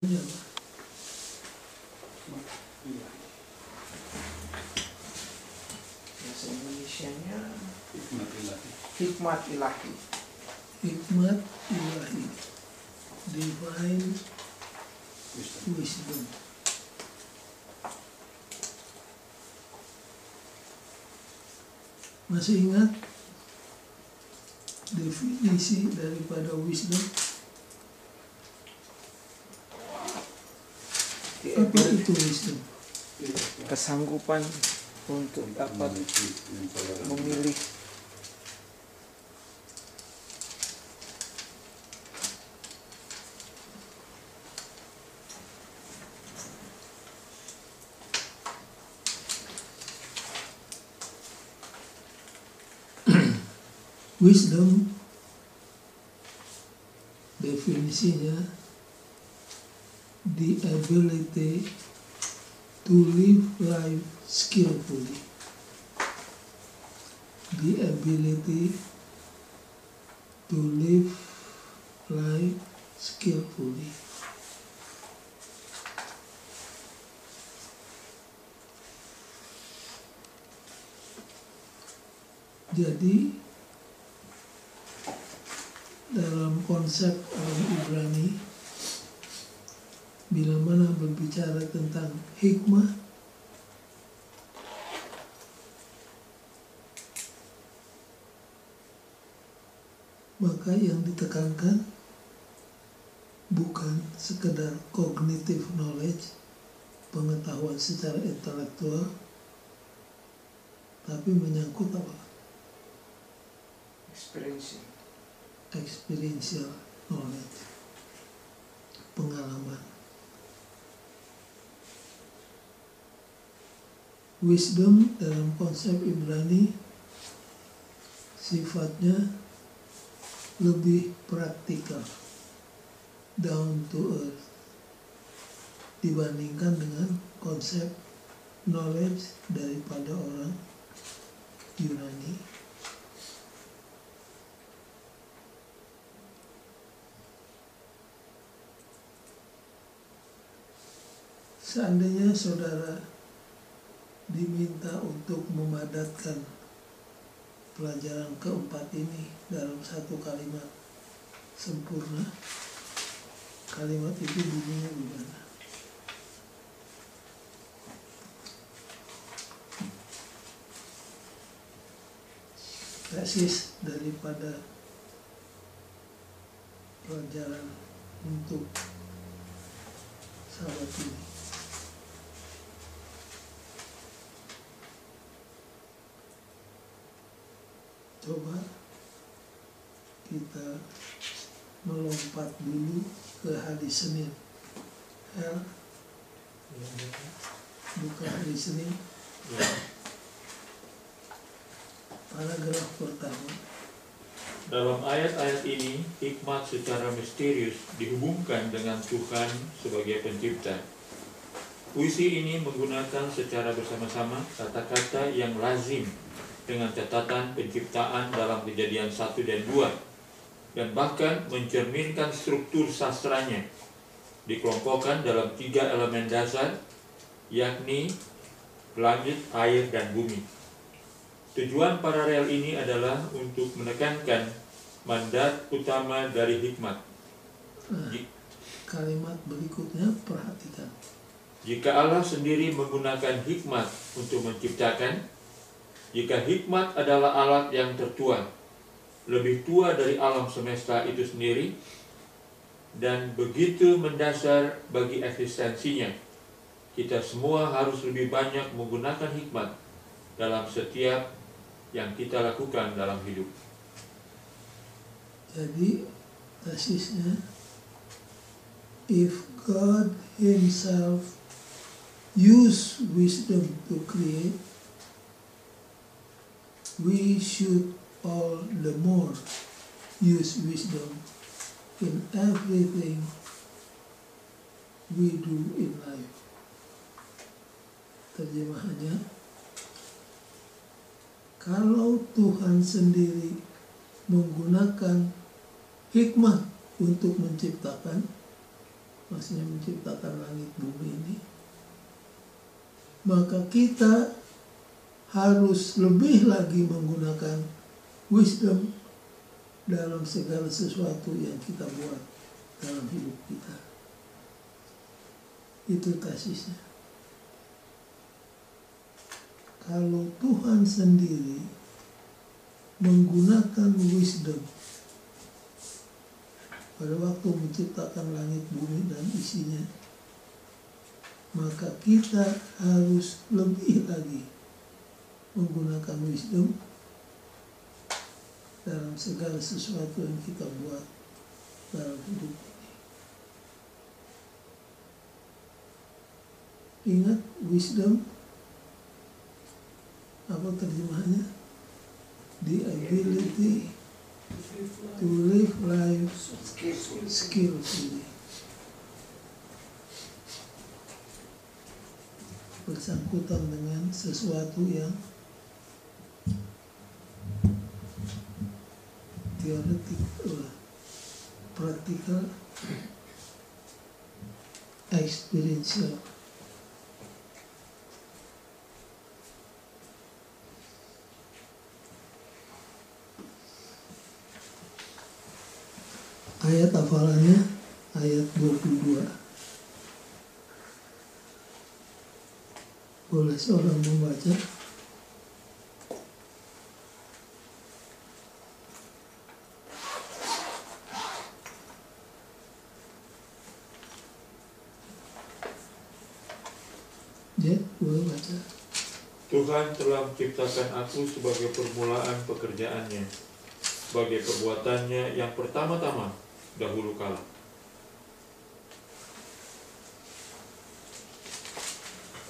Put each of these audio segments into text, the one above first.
Ya, bahasa Indonesianya hikmat ilahi. Hikmat ilahi, divine wisdom. Masih ingat definisi daripada wisdom? Apa itu wisdom? Kesanggupan untuk dapat memilih Wisdom definisinya the ability to live life skillfully. The ability to live life skillfully. Jadi dalam konsep orang Ibrani, bila mana berbicara tentang hikmah, maka yang ditekankan bukan sekedar cognitive knowledge, pengetahuan secara intelektual, tapi menyangkut apa? Experiential knowledge, pengalaman. Wisdom dalam konsep Ibrani sifatnya lebih praktikal, down to earth, dibandingkan dengan konsep knowledge daripada orang Yunani. Seandainya saudara diminta untuk memadatkan pelajaran keempat ini dalam satu kalimat sempurna, kalimat itu bunyinya gimana? Tesis daripada pelajaran untuk sahabat ini. Coba kita melompat dulu ke hadis Senin. Buka hadis Senin. Paragraf pertama. Dalam ayat-ayat ini, hikmat secara misterius dihubungkan dengan Tuhan sebagai pencipta. Puisi ini menggunakan secara bersama-sama kata-kata yang lazim dengan catatan penciptaan dalam Kejadian 1 dan 2, dan bahkan mencerminkan struktur sastranya, dikelompokkan dalam 3 elemen dasar, yakni langit, air, dan bumi. Tujuan paralel ini adalah untuk menekankan mandat utama dari hikmat. Kalimat berikutnya perhatikan. Jika Allah sendiri menggunakan hikmat untuk menciptakan, jika hikmat adalah alat yang tertua, lebih tua dari alam semesta itu sendiri, dan begitu mendasar bagi eksistensinya, kita semua harus lebih banyak menggunakan hikmat dalam setiap yang kita lakukan dalam hidup. Jadi tesisnya, if God Himself use wisdom to create, we should all the more use wisdom in everything we do in life. Terjemahannya, kalau Tuhan sendiri menggunakan hikmat untuk menciptakan, maksudnya menciptakan langit bumi ini, maka kita harus lebih lagi menggunakan wisdom dalam segala sesuatu yang kita buat dalam hidup kita. Itu tesisnya. Kalau Tuhan sendiri menggunakan wisdom pada waktu menciptakan langit bumi dan isinya, maka kita harus lebih lagi menggunakan wisdom dalam segala sesuatu yang kita buat dalam hidup ini. Ingat, wisdom, apa terjemahannya? The ability to live life skillfully. Bersangkutan dengan sesuatu yang teoretik, praktikal, experiential. Ayat hafalannya ayat 22. Boleh seorang membaca? Jet, boleh baca. Tuhan telah menciptakan aku sebagai permulaan pekerjaannya, sebagai perbuatannya yang pertama-tama dahulu kala.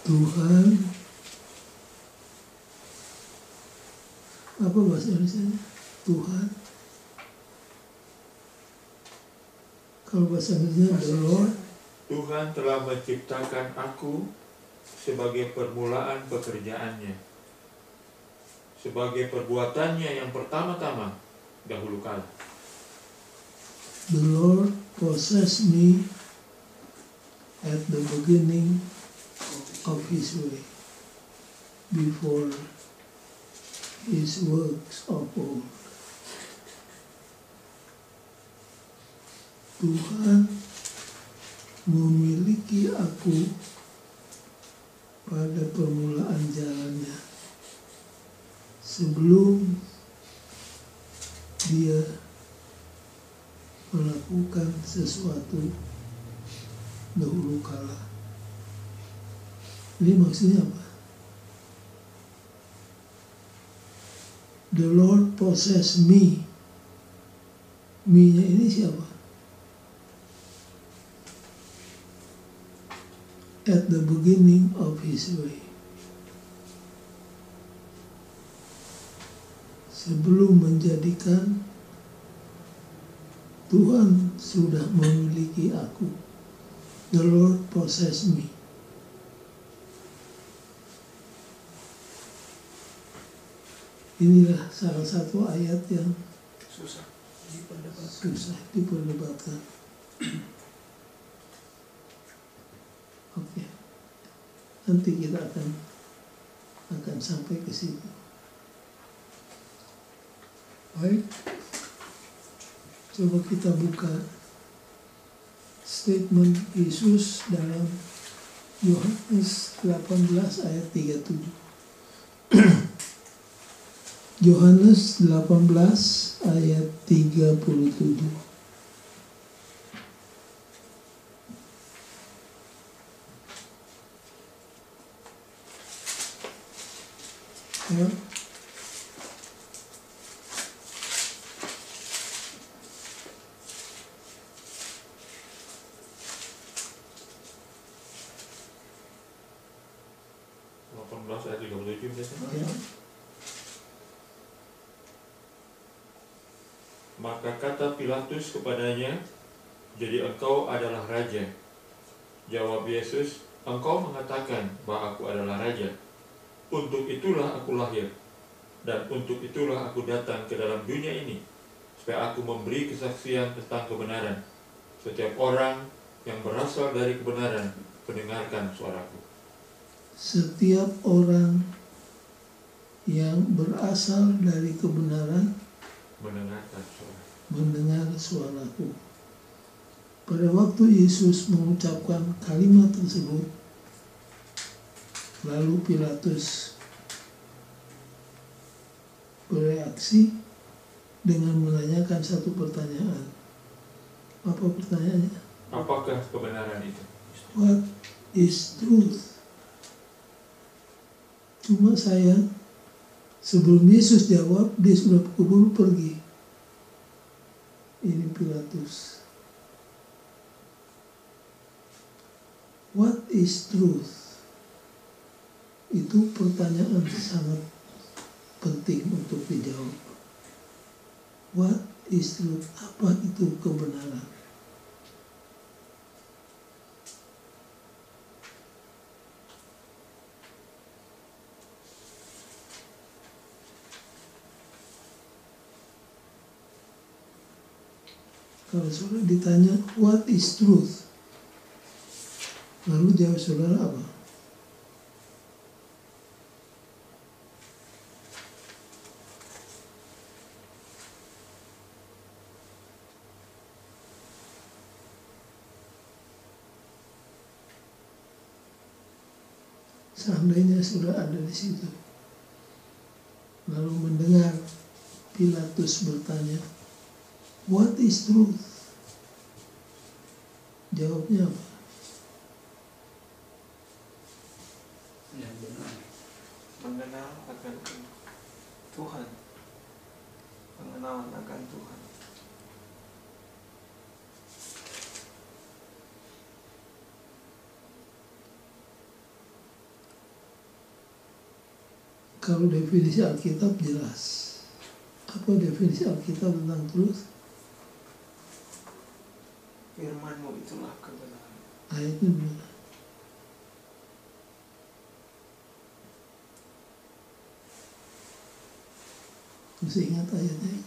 Tuhan, apa bahasa Indonesia? Tuhan. Kalau bahasa Indonesia, the Lord. Tuhan telah menciptakan aku sebagai permulaan pekerjaannya, sebagai perbuatannya yang pertama-tama dahulu kala. The Lord possessed me at the beginning of His way, before His works of old. Tuhan memiliki aku pada permulaan jalannya, sebelum Dia melakukan sesuatu dahulu kala. Ini maksudnya apa? The Lord possess me. Me-nya ini siapa? At the beginning of His way. Sebelum menjadikan, Tuhan sudah memiliki aku. The Lord possess me. Inilah salah satu ayat yang susah diperdebatkan. Oke, nanti kita akan sampai ke situ. Baik, coba kita buka statement Yesus dalam Yohanes 18 ayat 37. Yohanes 18 ayat 37. Ya. Ayat 37 biasanya. Ya. Maka kata Pilatus kepadanya, jadi engkau adalah raja. Jawab Yesus, engkau mengatakan bahwa aku adalah raja. Untuk itulah aku lahir, dan untuk itulah aku datang ke dalam dunia ini, supaya aku memberi kesaksian tentang kebenaran. Setiap orang yang berasal dari kebenaran, mendengarkan suaraku. Setiap orang yang berasal dari kebenaran Mendengarkan suara. mendengar suaraku. Pada waktu Yesus mengucapkan kalimat tersebut, lalu Pilatus bereaksi dengan menanyakan satu pertanyaan. Apa pertanyaannya? Apakah kebenaran itu? What is truth? Cuma sayang, sebelum Yesus jawab, dia sudah keburu pergi. Ini Pilatus. What is truth? Itu pertanyaan sangat penting untuk dijawab. What is truth? Apa itu kebenaran? Kalau saudara ditanya, what is truth? Lalu jawab saudara apa? Seandainya sudah ada di situ, lalu mendengar Pilatus bertanya, what is truth? Jawabnya apa? Yang benar. Mengenal akan Tuhan. Pengenalan akan Tuhan. Kalau definisi Alkitab jelas. Apa definisi Alkitab tentang truth? Firman-Mu itulah kebenaran. Ayatnya benar. Masih ingat ayatnya?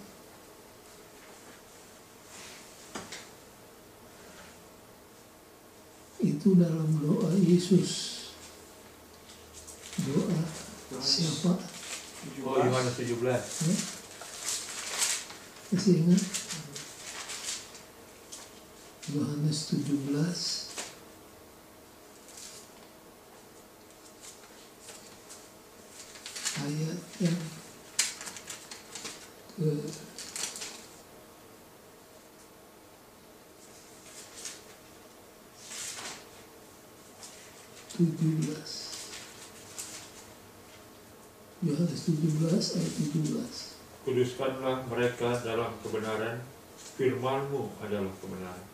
Itu dalam doa Yesus. Doa siapa? Oh, Yohanes 17. Ya? Masih ingat? Yohanes 17 ayat yang ke 17. Yohanes 17 ayat 17. Kuduskanlah mereka dalam kebenaran, firman-Mu adalah kebenaran.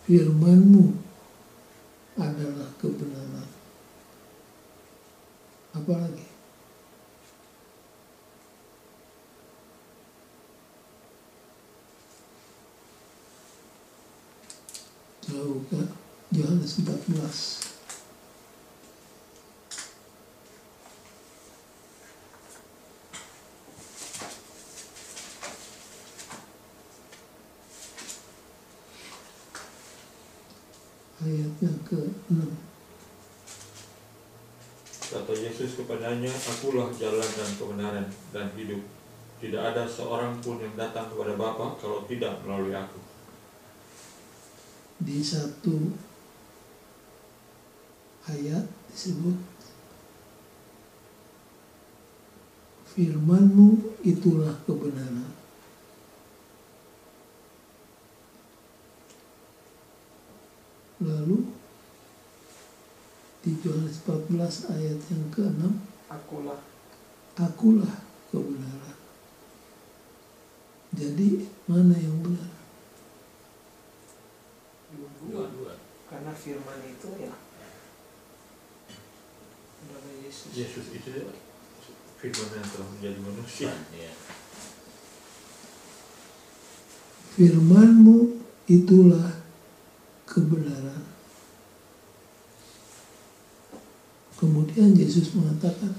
Firman-Mu adalah kebenaran. Apa lagi? Jauh ke Yohanes 14. Ayatnya ke-6. Kata Yesus kepadanya, akulah jalan dan kebenaran dan hidup. Tidak ada seorang pun yang datang kepada Bapa kalau tidak melalui aku. Di satu ayat disebut firman-Mu itulah kebenaran. Lalu di Yohanes 14 ayat yang ke-6, akulah kebenaran. Jadi mana yang benar? Dua-dua. Karena firman itu ya adalah Yesus. Yesus itu firman yang telah menjadi manusia. Firman-Mu itulah kebenaran. Kemudian Yesus mengatakan,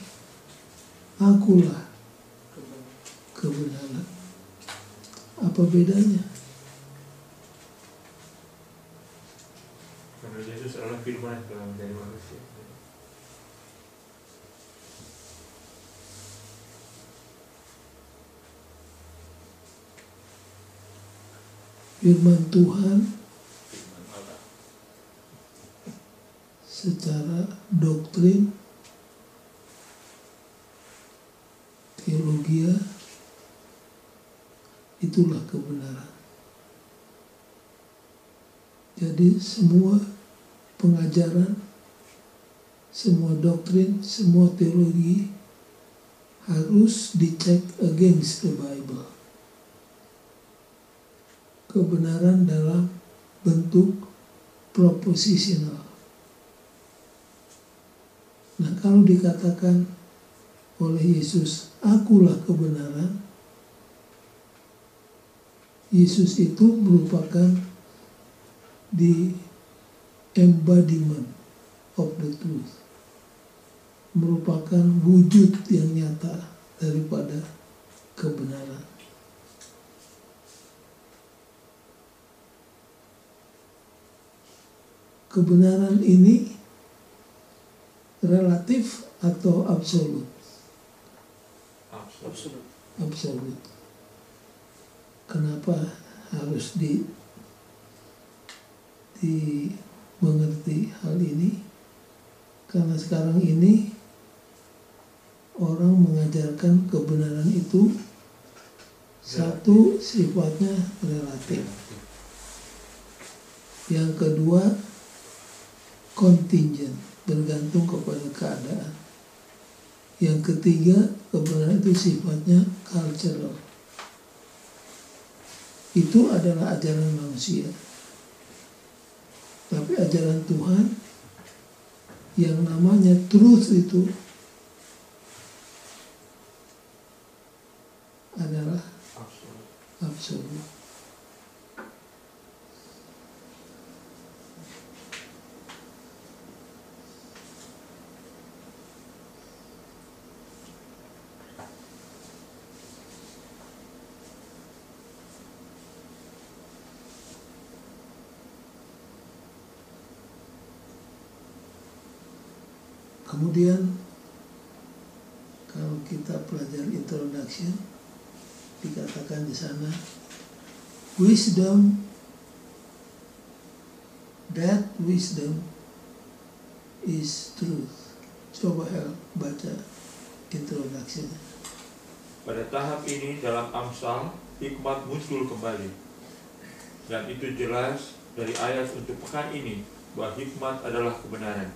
akulah kebenaran. Apa bedanya? Karena Yesus adalah firman telah menjadi manusia. Firman Tuhan Firman Allah. secara doktrin, teologia, itulah kebenaran. Jadi semua pengajaran, semua doktrin, semua teologi harus dicek against the Bible. Kebenaran dalam bentuk propositional. Nah, kalau dikatakan oleh Yesus, akulah kebenaran, Yesus itu merupakan the embodiment of the truth, merupakan wujud yang nyata daripada kebenaran. Kebenaran ini relatif atau absolut? Absolut. Absolut. Kenapa harus dimengerti hal ini? Karena sekarang ini orang mengajarkan kebenaran itu satu, sifatnya relatif. Yang kedua, contingent, bergantung kepada keadaan. Yang ketiga, kebenaran itu sifatnya cultural. Itu adalah ajaran manusia. Tapi ajaran Tuhan yang namanya truth itu adalah absolut. Kemudian kalau kita pelajari introduction, dikatakan di sana wisdom, that wisdom is truth. Coba baca introduction. Pada tahap ini dalam Amsal, hikmat muncul kembali. Dan itu jelas dari ayat untuk pekan ini bahwa hikmat adalah kebenaran.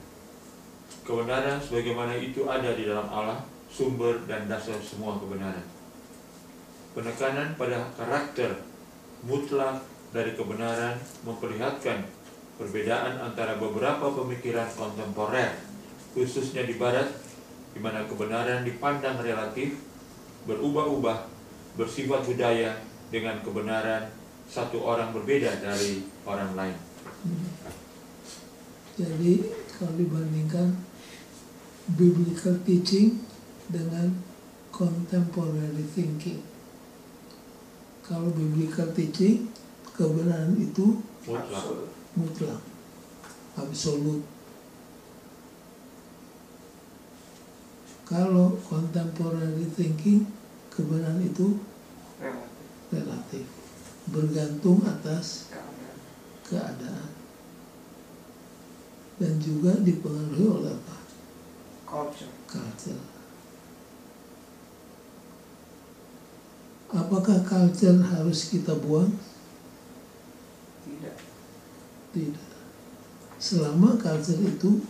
Kebenaran sebagaimana itu ada di dalam Allah, sumber dan dasar semua kebenaran. Penekanan pada karakter mutlak dari kebenaran memperlihatkan perbedaan antara beberapa pemikiran kontemporer, khususnya di Barat, di mana kebenaran dipandang relatif, berubah-ubah, bersifat budaya dengan kebenaran satu orang berbeda dari orang lain. Jadi kalau dibandingkan biblical teaching dengan contemporary thinking, kalau biblical teaching kebenaran itu mutlak, absolut. Kalau contemporary thinking kebenaran itu relatif, bergantung atas keadaan dan juga dipengaruhi oleh apa? Culture. Apakah culture harus kita buang? Tidak. Selama culture itu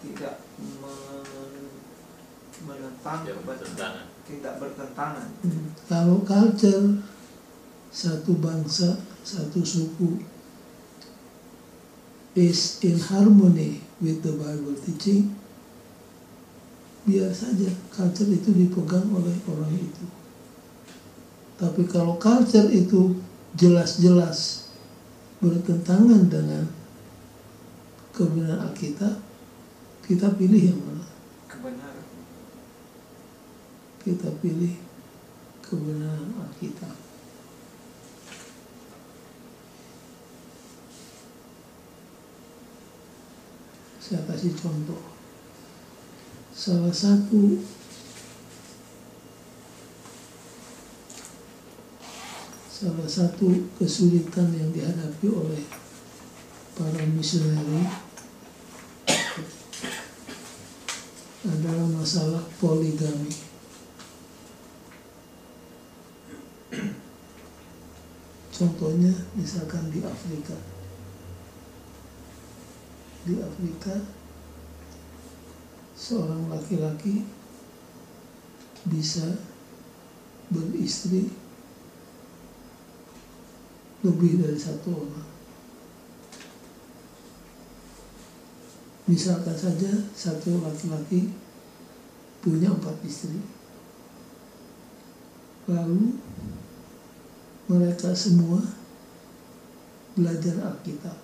tidak menentang, tidak bertentangan. Kalau culture satu bangsa, satu suku is in harmony with the Bible teaching, biar saja culture itu dipegang oleh orang itu. Tapi kalau culture itu jelas-jelas bertentangan dengan kebenaran Alkitab, kita pilih yang mana? Kebenaran. Kita pilih kebenaran Alkitab. Saya kasih contoh. Salah satu kesulitan yang dihadapi oleh para misioneri adalah masalah poligami. Contohnya misalkan di Afrika. Di Afrika seorang laki-laki bisa beristri lebih dari satu orang. Misalkan saja satu laki-laki punya 4 istri. Lalu mereka semua belajar Alkitab.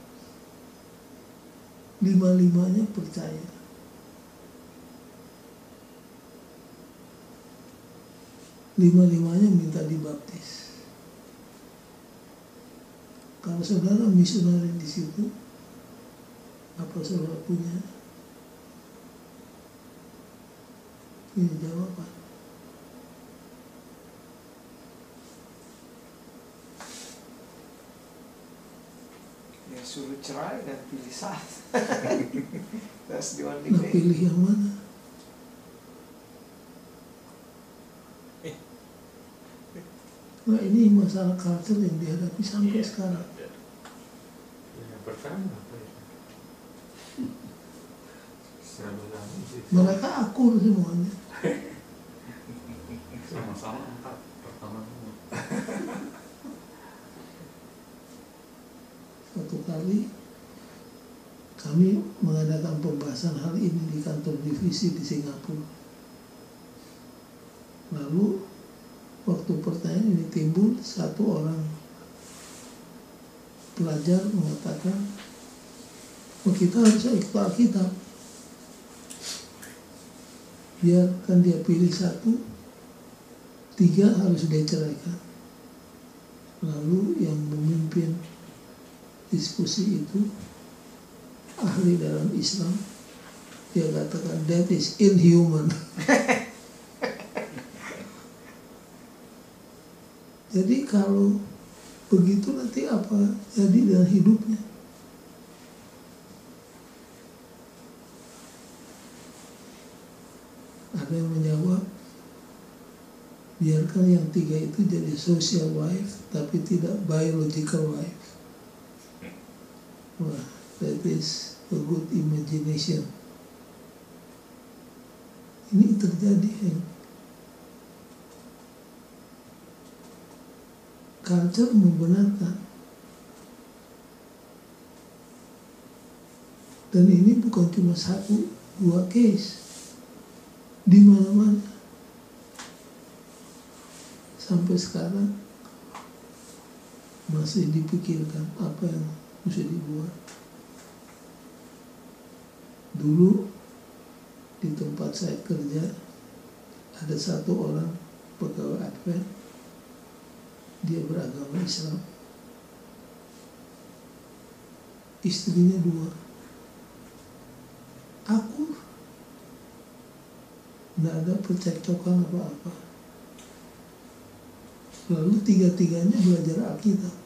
5-5-nya percaya. Lima-limanya minta dibaptis. Kalau saudara misioneri di situ, apa saudara punya jawaban? Ya suruh cerai dan pilih satu. That's the only Nah, way. pilih yang mana? Nah, ini masalah culture yang dihadapi sampai sekarang. Yang pertama apa ya? Mereka akur semuanya. Sama-sama 4 pertama. Suatu kali kami mengadakan pembahasan hal ini di kantor divisi di Singapura. Lalu waktu pertanyaan ini timbul, satu orang pelajar mengatakan, kita harus ikut Alkitab. Biarkan dia pilih 1, 3 harus dia ceraikan. Lalu yang memimpin diskusi itu ahli dalam Islam. Dia katakan, that is inhuman. Jadi kalau begitu nanti apa jadi dengan hidupnya? Ada yang menjawab, biarkan yang 3 itu jadi social wife tapi tidak biological wife. Wah, that is a good imagination. Ini terjadi. Culture membenarkan. Dan ini bukan cuma 1-2 case. Di mana-mana. Sampai sekarang masih dipikirkan apa yang mesti dibuat. Dulu di tempat saya kerja ada 1 orang pegawai Advent. Dia beragama Islam. Istrinya 2. Akur. Tidak ada percekcokan apa-apa. Lalu 3-tiganya belajar Alkitab.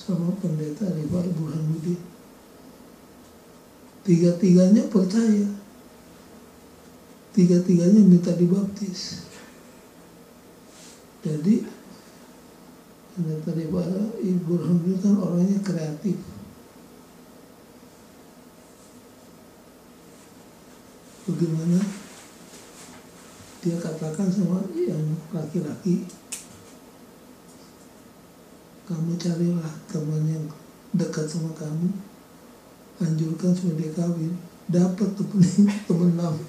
Sama pendeta Rifar Burhanuddin. 3-tiganya percaya. 3-tiganya minta dibaptis. Jadi daripada Ibu Hamil kan orangnya kreatif. Bagaimana dia katakan sama yang laki-laki, kamu carilah teman yang dekat sama kamu, anjurkan supaya dia kawin, dapat teman lama,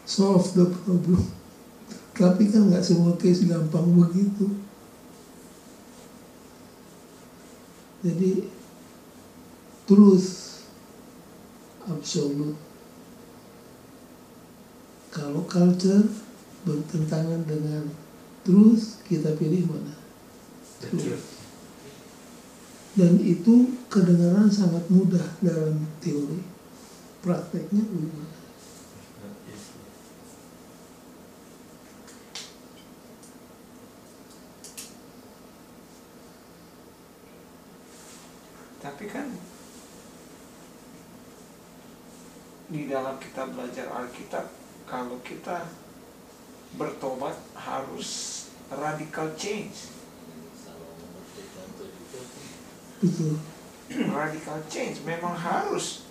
solve the problem. Tapi kan nggak semua case gampang begitu. Jadi truth absolute. Kalau culture bertentangan dengan truth, kita pilih mana? Truth. Dan itu kedengaran sangat mudah dalam teori, prakteknya bagaimana? Tapi kan di dalam kita belajar Alkitab, kalau kita bertobat harus radical change. Betul. Radical change memang harus.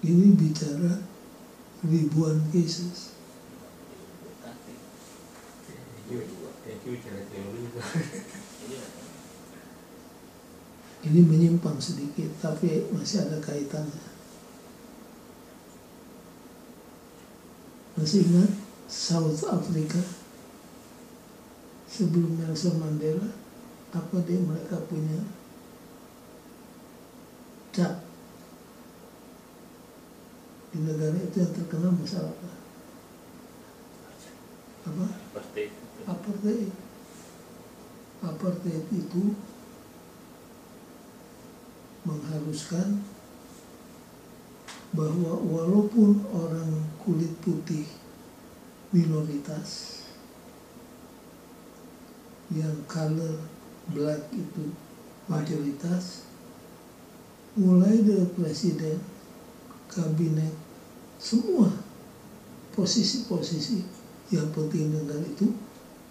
Ini bicara ribuan cases. Ini menyimpang sedikit, tapi masih ada kaitannya. Masih ingat South Africa sebelum Nelson Mandela, apa mereka punya cap di negara itu yang terkenal masalah apa? Apartheid. Apartheid itu mengharuskan bahwa walaupun orang kulit putih minoritas, yang color black itu mayoritas, mulai dari presiden, kabinet, semua posisi-posisi yang penting negara itu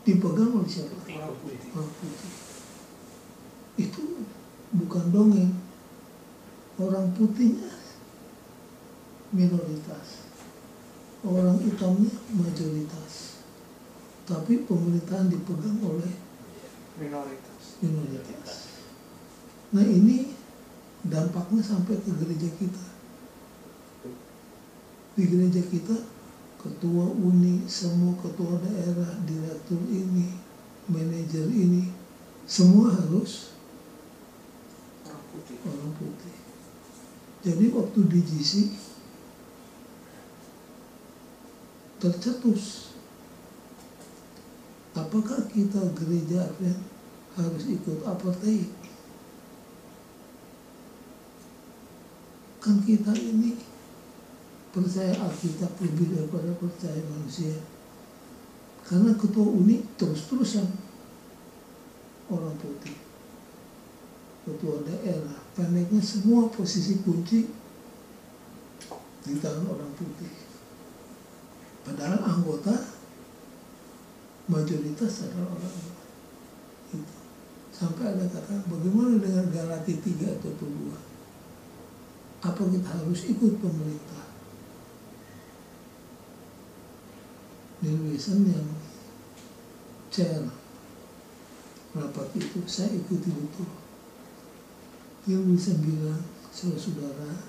dipegang oleh siapa? Orang putih. Orang putih. Itu bukan dongeng. Orang putihnya minoritas, orang hitamnya mayoritas, tapi pemerintahan dipegang oleh minoritas. Nah ini dampaknya sampai ke gereja kita. Di gereja kita, ketua uni, semua ketua daerah, direktur ini, manajer ini, semua harus orang putih. Jadi waktu di GC tercetus, apakah kita gereja Advent harus ikut apartheid? Kan kita ini percaya Alkitab lebih daripada percaya manusia. Karena ketua uni terus-terusan orang putih, ketua daerah, pendeknya semua posisi kunci di tangan orang putih. Padahal anggota mayoritas adalah orang itu. Sampai ada kata, bagaimana dengan Galati 3 atau 2? Apa kita harus ikut pemerintah? Neil Wilson yang chair rapat itu, saya ikuti betul. Dia bisa bilang, saudara-saudara,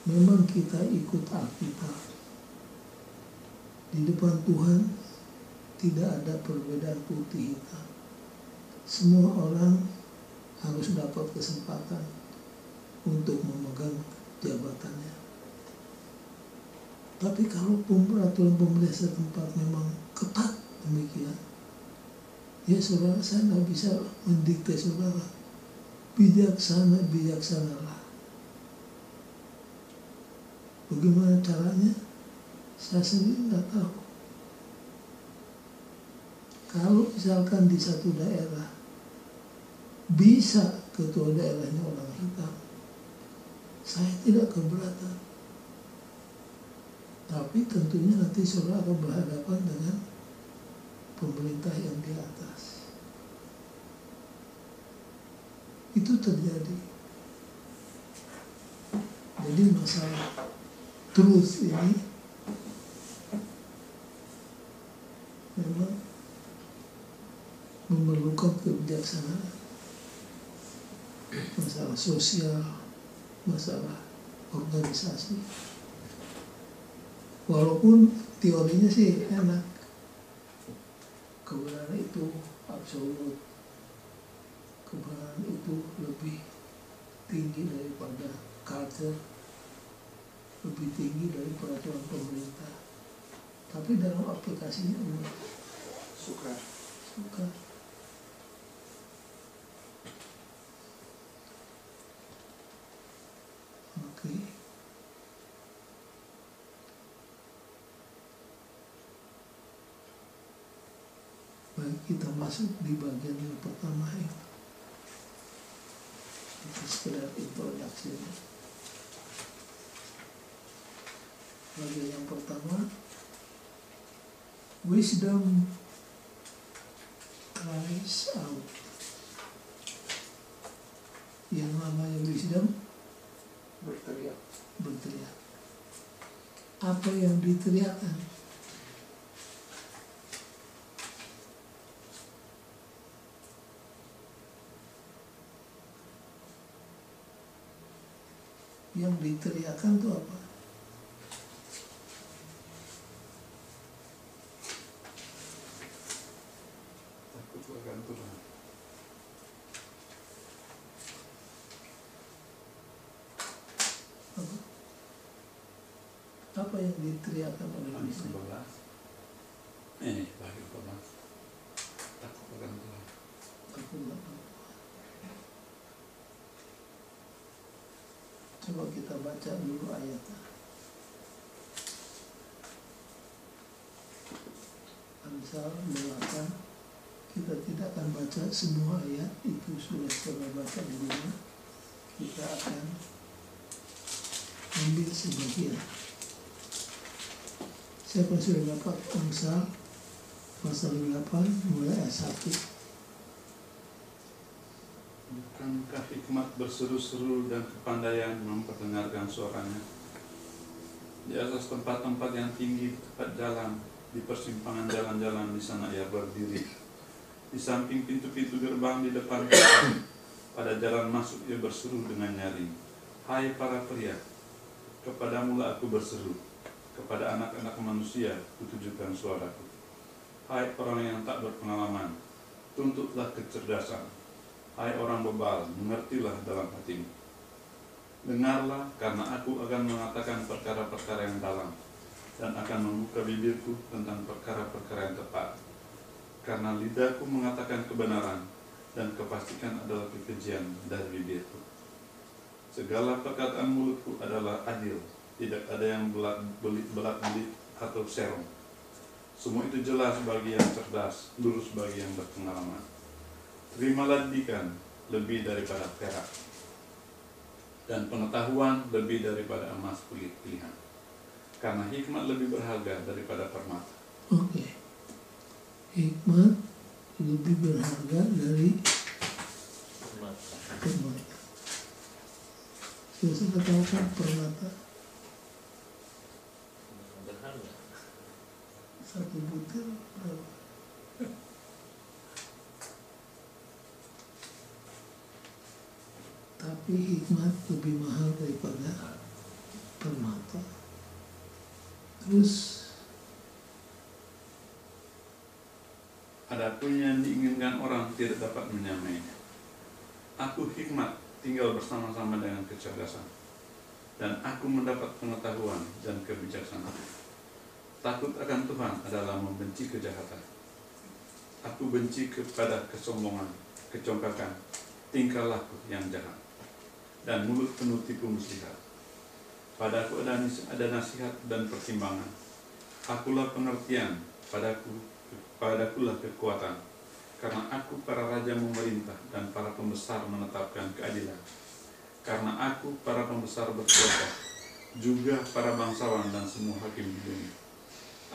memang kita ikut Alkitab. Di depan Tuhan tidak ada perbedaan putih hitam. Semua orang harus dapat kesempatan untuk memegang jabatannya. Tapi kalau peraturan pemerintah setempat memang ketat demikian, ya saudara, saya nggak bisa mendikte saudara. Bijaksanalah. Bagaimana caranya? Saya sendiri nggak tahu. Kalau misalkan di satu daerah bisa ketua daerahnya orang hitam, saya tidak keberatan. Tapi tentunya nanti saudara akan berhadapan dengan pemerintah yang di atas. Itu terjadi. Jadi masalah truth ini memang memerlukan kebijaksanaan. Masalah sosial, masalah organisasi. Walaupun teorinya sih enak, kebenaran itu absolut, kebenaran itu lebih tinggi daripada culture, lebih tinggi dari peraturan pemerintah. Tapi dalam aplikasinya umat Suka. suka. Oke. Baik, kita masuk di bagian yang pertama ya. Itu sekedar introduksi. Bagian yang pertama, wisdom cries out. Yang namanya wisdom Berteriak. berteriak. Apa yang diteriakkan? Yang diteriakkan itu apa? Takut akan Tuhan. Apa? Apa yang diteriakkan oleh Ayat wisdom? 11. Bagi 11. Takut akan Tuhan. Takut akan Tuhan. Coba kita baca dulu ayatnya. Amsal 8. Kita tidak akan baca semua ayat, itu sudah coba baca di rumah. Kita akan ambil sebagian. Siapa sudah dapat Amsal pasal 8 mulai ayat 1? Bukankah hikmat berseru-seru dan kepandaian memperdengarkan suaranya? Di atas tempat-tempat yang tinggi, tepat jalan, di persimpangan jalan-jalan di sana ia berdiri. Di samping pintu-pintu gerbang di depan kota, pada jalan masuk ia berseru dengan nyaring. Hai para pria, kepadamulah aku berseru, kepada anak-anak manusia kutujukan suaraku. Hai orang yang tak berpengalaman, tuntutlah kecerdasan. Hai orang bebal, mengertilah dalam hatimu. Dengarlah, karena aku akan mengatakan perkara-perkara yang dalam, dan akan membuka bibirku tentang perkara-perkara yang tepat. Karena lidahku mengatakan kebenaran, dan kepastikan adalah kekejian dari bibirku. Segala perkataan mulutku adalah adil, tidak ada yang belat-belit atau serong. Semua itu jelas bagi yang cerdas, lurus bagi yang berpengalaman. Terimalah didikan lebih daripada perak, dan pengetahuan lebih daripada emas kulit pilihan. Karena hikmat lebih berharga daripada permata. Oke. Hikmat lebih berharga dari permata. Sudah saya katakan permata. Berharga. Satu butir berapa? Tapi hikmat lebih mahal daripada permata. Terus Adapun yang diinginkan orang tidak dapat menyamainya. Aku hikmat tinggal bersama-sama dengan kecerdasan, dan aku mendapat pengetahuan dan kebijaksanaan. Takut akan Tuhan adalah membenci kejahatan. Aku benci kepada kesombongan, kecongkakan, tingkah laku yang jahat, dan mulut penuh tipu muslihat. Padaku ada nasihat dan pertimbangan. Akulah pengertian, padakulah kekuatan. Karena aku para raja memerintah dan para pembesar menetapkan keadilan. Karena aku para pembesar berkuasa, juga para bangsawan dan semua hakim di dunia.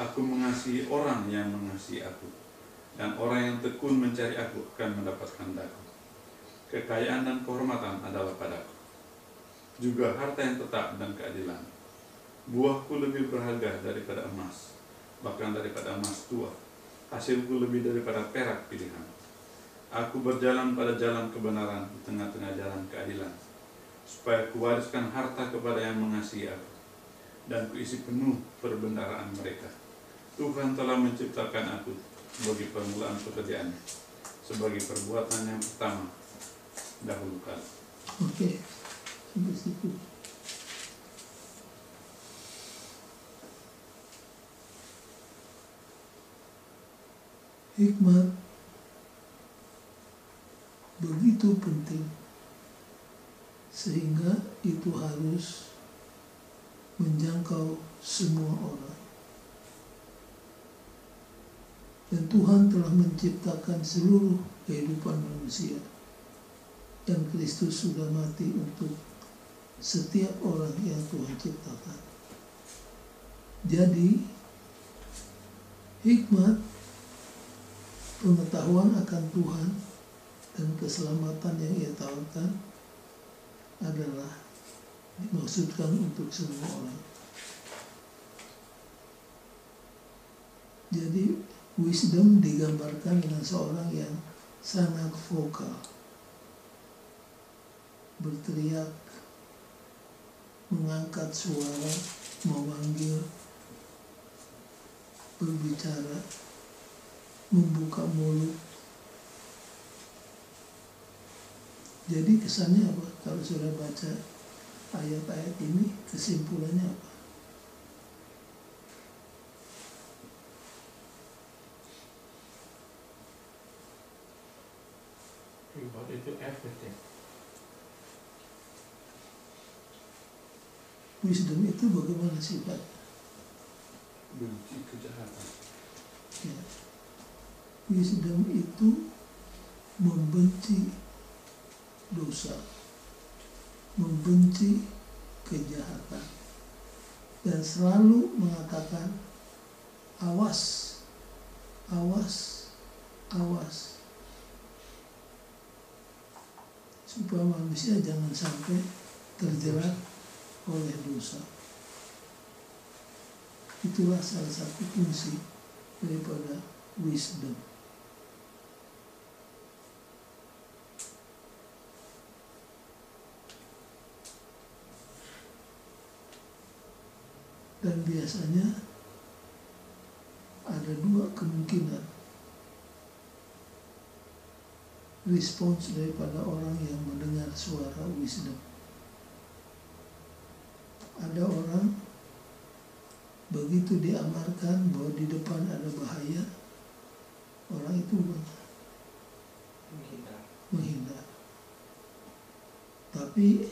Aku mengasihi orang yang mengasihi aku, dan orang yang tekun mencari aku akan mendapatkan daku. Kekayaan dan kehormatan adalah padaku, juga harta yang tetap dan keadilan. Buahku lebih berharga daripada emas, bahkan daripada emas tua. Hasilku lebih daripada perak pilihan. Aku berjalan pada jalan kebenaran di tengah-tengah jalan keadilan, supaya kuwariskan harta kepada yang mengasihi aku, dan kuisi penuh perbendaharaan mereka. Tuhan telah menciptakan aku sebagai permulaan pekerjaannya, sebagai perbuatan yang pertama dahulu kala. oke, sampai situ. Hikmat begitu penting sehingga itu harus menjangkau semua orang. Dan Tuhan telah menciptakan seluruh kehidupan manusia. Dan Kristus sudah mati untuk setiap orang yang Tuhan ciptakan. Jadi, hikmat, pengetahuan akan Tuhan, dan keselamatan yang Ia tawarkan adalah dimaksudkan untuk semua orang. Jadi, wisdom digambarkan dengan seorang yang sangat vokal, berteriak, mengangkat suara, memanggil, berbicara, membuka mulut. Jadi kesannya apa? Kalau sudah baca ayat-ayat ini, kesimpulannya apa? God itu everything. Wisdom itu bagaimana sifat? Benci kejahatan. Ya. Wisdom itu membenci dosa, membenci kejahatan, dan selalu mengatakan awas, awas, awas, supaya manusia jangan sampai terjerat oleh dosa. Itulah salah satu fungsi daripada wisdom. Dan biasanya ada dua kemungkinan respons daripada orang yang mendengar suara wisdom. Ada orang begitu diamarkan bahwa di depan ada bahaya, orang itu menghindar. Tapi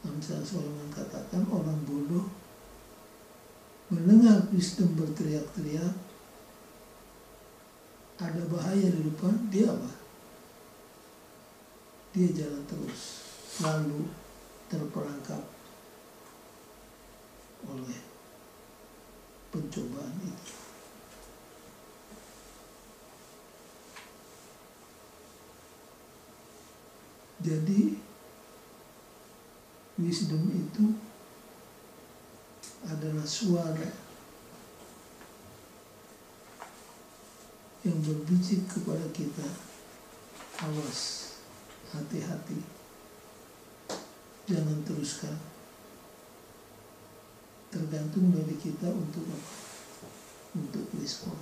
Amsal Solomon katakan orang bodoh mendengar wisdom berteriak-teriak, ada bahaya di depan, dia apa? Dia jalan terus, lalu terperangkap oleh pencobaan itu. Jadi wisdom itu adalah suara yang berbisik kepada kita, awas, hati-hati, jangan teruskan. Tergantung dari kita untuk apa? Untuk respon.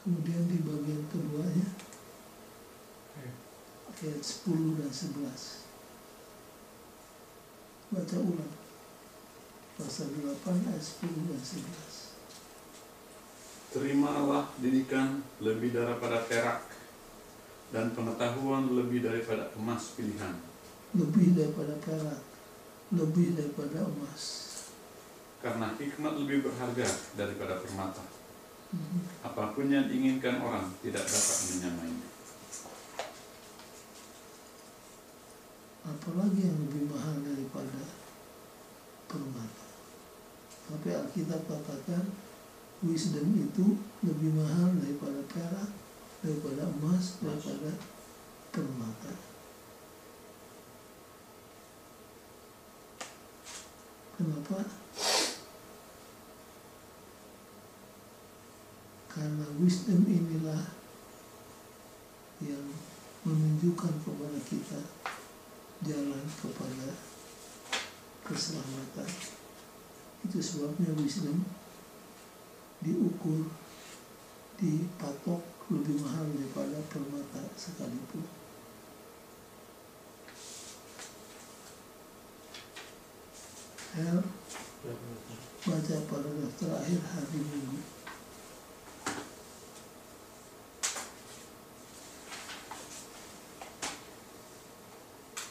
Kemudian di bagian keduanya, ayat 10 dan 11. Baca ulang. Pasal 8 ayat 10 dan 11. Terimalah didikan lebih daripada perak, dan pengetahuan lebih daripada emas pilihan. Lebih daripada perak, lebih daripada emas. Karena hikmat lebih berharga daripada permata. Apapun yang diinginkan orang tidak dapat menyamainya. Apalagi yang lebih mahal daripada permata. Tapi Alkitab katakan wisdom itu lebih mahal daripada perak, daripada emas, daripada permata. Kenapa? Karena wisdom inilah yang menunjukkan kepada kita jalan kepada keselamatan. Itu sebabnya wisdom diukur, dipatok lebih mahal daripada permata sekalipun. Ya, baca paragraf terakhir hari Minggu.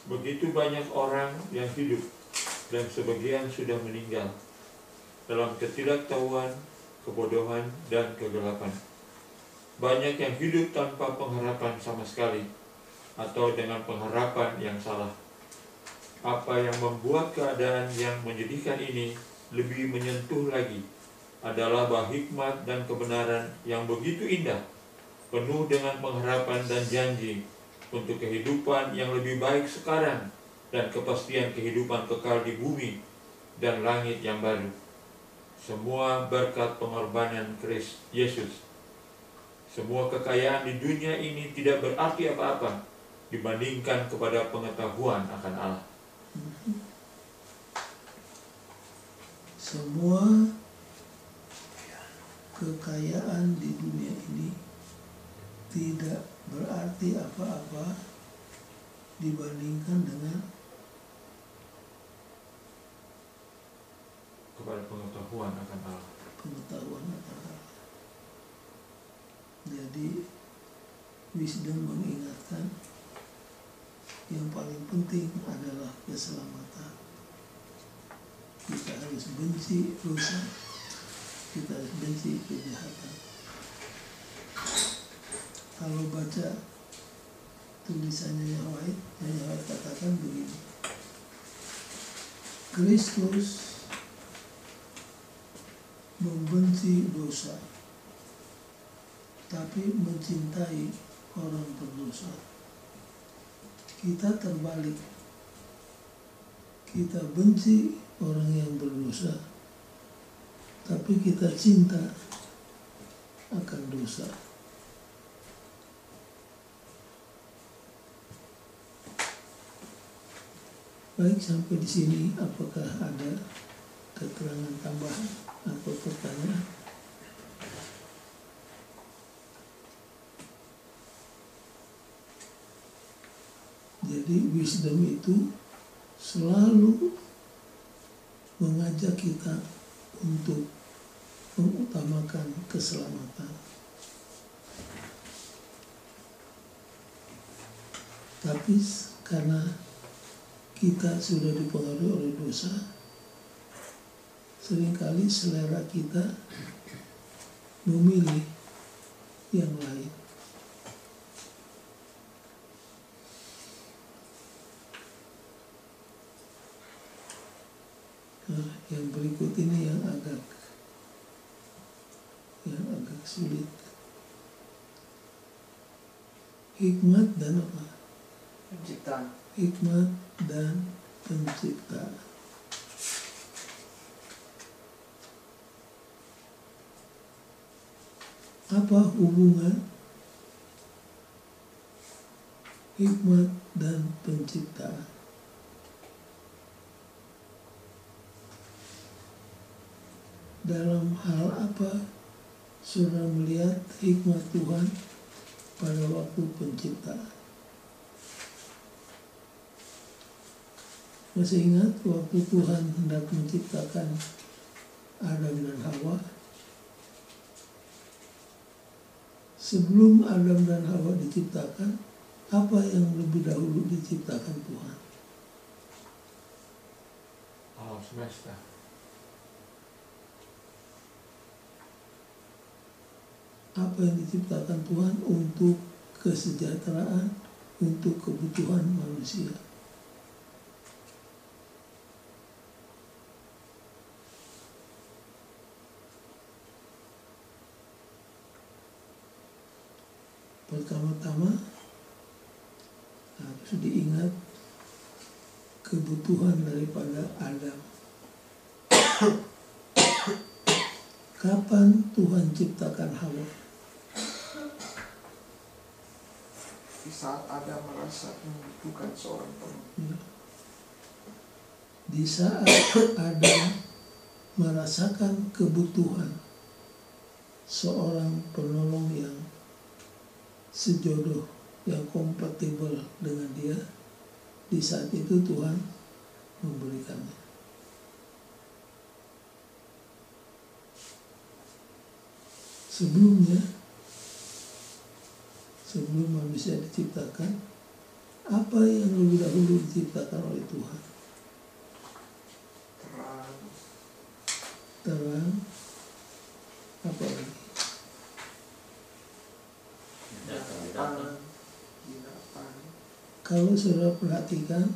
Begitu banyak orang yang hidup dan sebagian sudah meninggal dalam ketidaktahuan, kebodohan, dan kegelapan. Banyak yang hidup tanpa pengharapan sama sekali atau dengan pengharapan yang salah. Apa yang membuat keadaan yang menyedihkan ini lebih menyentuh lagi adalah bahwa hikmat dan kebenaran yang begitu indah, penuh dengan pengharapan dan janji untuk kehidupan yang lebih baik sekarang dan kepastian kehidupan kekal di bumi dan langit yang baru. Semua berkat pengorbanan Kristus Yesus. Semua kekayaan di dunia ini tidak berarti apa-apa dibandingkan kepada pengetahuan akan Allah. Semua kekayaan di dunia ini tidak berarti apa-apa dibandingkan dengan Kepada pengetahuan akan Allah. pengetahuan akan Allah. Jadi wisdom mengingatkan yang paling penting adalah keselamatan. Kita harus benci dosa, kita harus benci kejahatan. Kalau baca tulisannya Nyonya White katakan begini: Kristus membenci dosa, tapi mencintai orang berdosa. Kita terbalik, kita benci orang yang berdosa, tapi kita cinta akan dosa. Baik, sampai di sini apakah ada keterangan tambahan atau pertanyaan? Jadi wisdom itu selalu mengajak kita untuk mengutamakan keselamatan. Tapi karena kita sudah dipengaruhi oleh dosa, seringkali selera kita memilih yang lain. Nah, yang berikut ini yang agak sulit. Hikmat dan apa? Penciptaan. Hikmat dan penciptaan. Apa hubungan hikmat dan penciptaan? Dalam hal apa saudara melihat hikmat Tuhan pada waktu penciptaan? Masih ingat waktu Tuhan hendak menciptakan Adam dan Hawa? Sebelum Adam dan Hawa diciptakan, apa yang lebih dahulu diciptakan Tuhan? Alam semesta. Apa yang diciptakan Tuhan untuk kesejahteraan, untuk kebutuhan manusia. Pertama-tama harus diingat kebutuhan daripada Adam. Kapan Tuhan ciptakan Hawa? Di saat Adam merasa membutuhkan seorang penolong. Di saat Adam merasakan kebutuhan seorang penolong yang sejodoh, yang kompatibel dengan dia, di saat itu Tuhan memberikannya. sebelum manusia diciptakan, apa yang lebih dahulu diciptakan oleh Tuhan? Terang, apa lagi? Binatang. Kalau saudara perhatikan,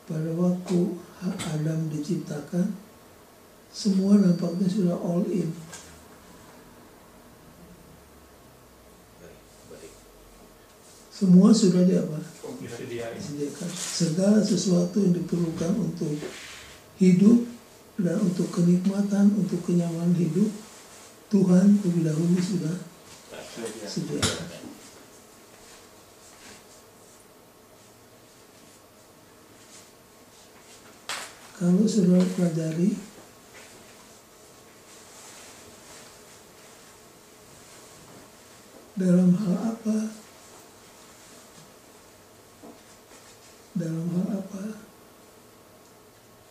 pada waktu Adam diciptakan, semua nampaknya sudah all in. Semua sudah disediakan. Segala sesuatu yang diperlukan untuk hidup dan untuk kenikmatan, untuk kenyamanan hidup, Tuhan lebih dahulu sudah sediakan. Kalau saudara pelajari dalam hal apa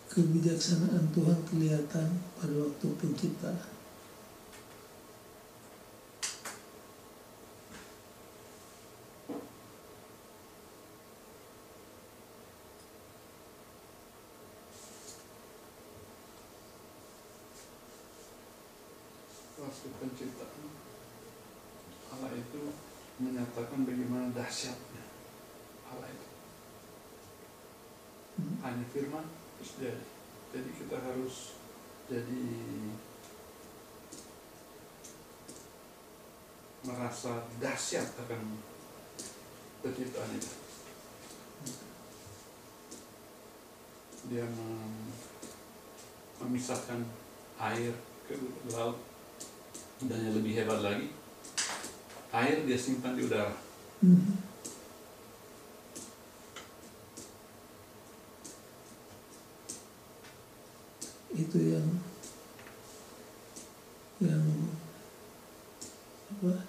kebijaksanaan Tuhan kelihatan pada waktu penciptaan. Waktu penciptaan, Allah itu menyatakan bagaimana dahsyatnya Allah itu. Hanya firman terus jadi. Jadi kita harus jadi merasa dahsyat akan penciptaan itu. Dia memisahkan air ke laut, dan yang lebih hebat lagi, air dia simpan di udara. Itu yang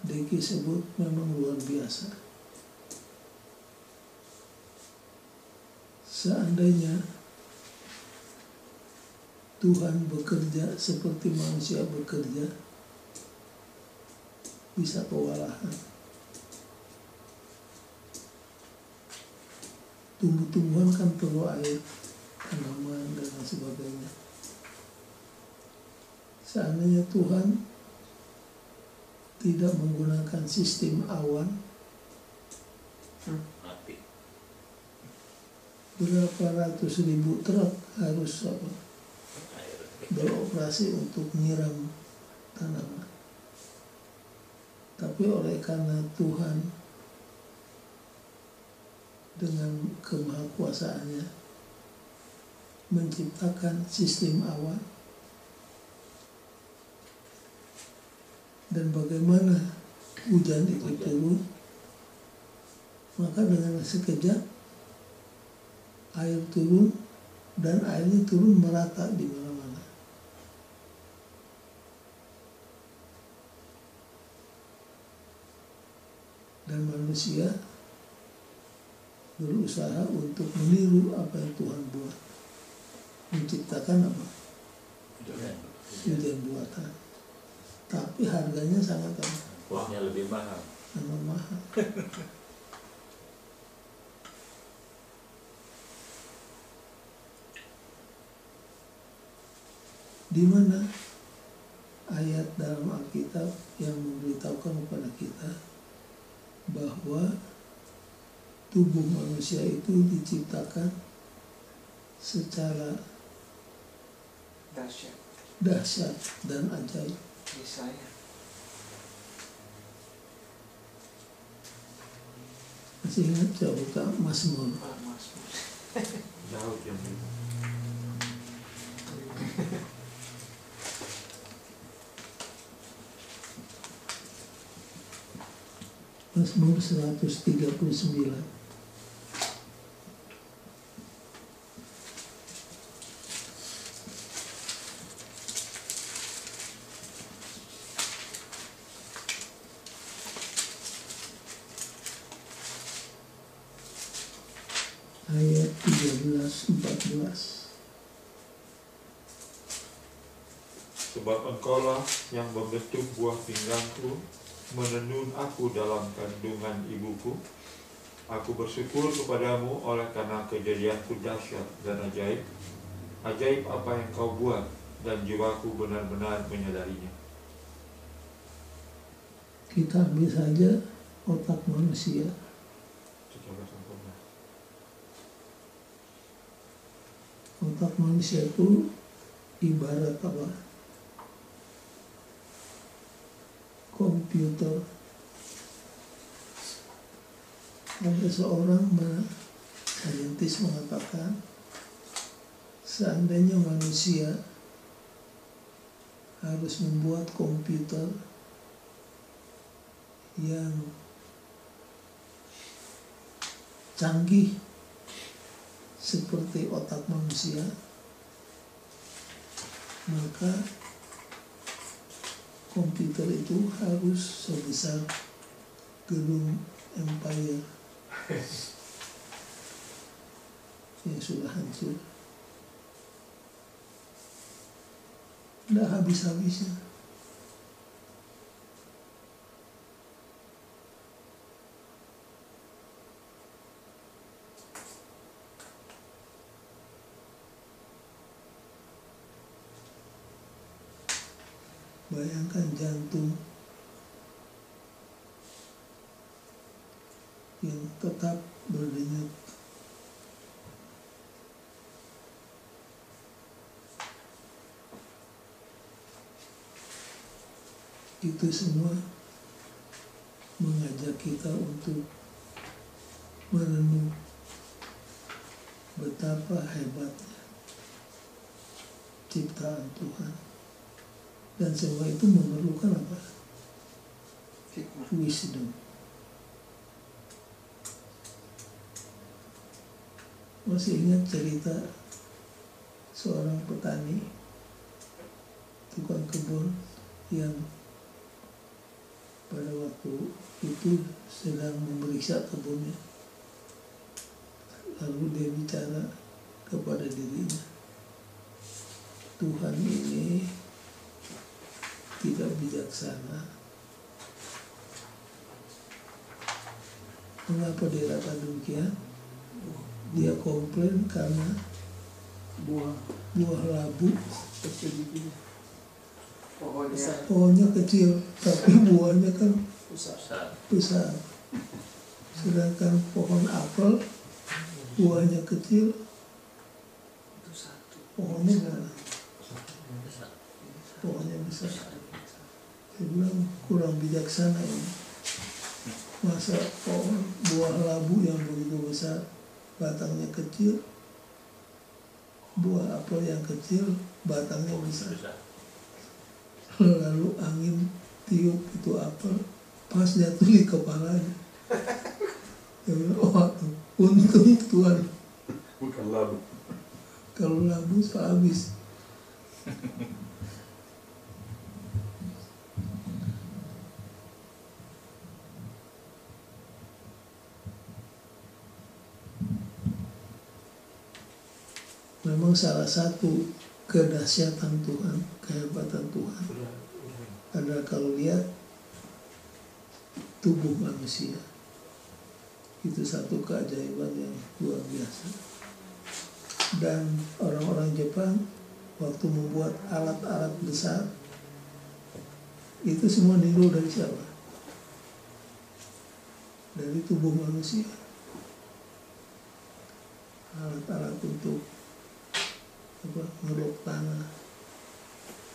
Deki sebut memang luar biasa. Seandainya Tuhan bekerja seperti manusia bekerja, bisa kewalahan. Tumbuh-tumbuhan kan perlu air, tanaman dan lain sebagainya. Seandainya Tuhan tidak menggunakan sistem awan, berapa ratus ribu truk harus beroperasi untuk menyiram tanaman. Tapi oleh karena Tuhan dengan kemahakuasaannya menciptakan sistem awan, dan bagaimana hujan itu turun, maka dengan sekejap air turun, dan airnya turun merata di mana-mana. Dan manusia berusaha untuk meniru apa yang Tuhan buat, menciptakan apa? Hujan buatan. Tapi harganya sangat lebih mahal. Sangat mahal. Di mana ayat dalam Alkitab yang memberitahukan kepada kita bahwa tubuh manusia itu diciptakan secara dahsyat dan ajaib. Yesaya. Masih ingat coba buka Mazmur. Jauh yang Mazmur 139. Ayat 13-14. sebab Engkaulah yang membentuk buah pinggangku, menenun aku dalam kandungan ibuku. Aku bersyukur kepadamu oleh karena kejadianku dahsyat dan ajaib. Ajaib apa yang kau buat, dan jiwaku benar-benar menyadarinya. Kita ambil saja otak manusia. Otak manusia itu ibarat apa? Komputer. Ada seorang saintis mengatakan, seandainya manusia harus membuat komputer yang canggih seperti otak manusia, maka komputer itu harus sebesar gedung Empire yang sudah hancur. Tidak habis-habisnya. Bayangkan jantung yang tetap berdenyut. Itu semua mengajak kita untuk merenung betapa hebatnya ciptaan Tuhan. Dan semua itu memerlukan apa? Hikmah. Wisdom. Masih ingat cerita seorang petani, tukang kebun yang pada waktu itu sedang memeriksa kebunnya. Lalu dia bicara kepada dirinya, Tuhan ini tidak bijaksana. Mengapa dia kata demikian? Dia komplain karena buah labu pohonnya kecil, tapi buahnya kan besar. Sedangkan pohon apel buahnya kecil, pohonnya mana? Pohonnya besar. Saya bilang kurang bijaksana ini. Masa pohon buah labu yang begitu besar, batangnya kecil, buah apel yang kecil, batangnya besar. Lalu angin tiup itu apel, pas jatuh di kepalanya. Dia bilang, oh untung Tuhan. Bukan labu. Kalau labu habis. Memang salah satu kedahsyatan Tuhan, kehebatan Tuhan adalah kalau lihat tubuh manusia. Itu satu keajaiban yang luar biasa. Dan orang-orang Jepang waktu membuat alat-alat besar, itu semua niru dari siapa? Dari tubuh manusia. Alat-alat untuk ngeruk tanah,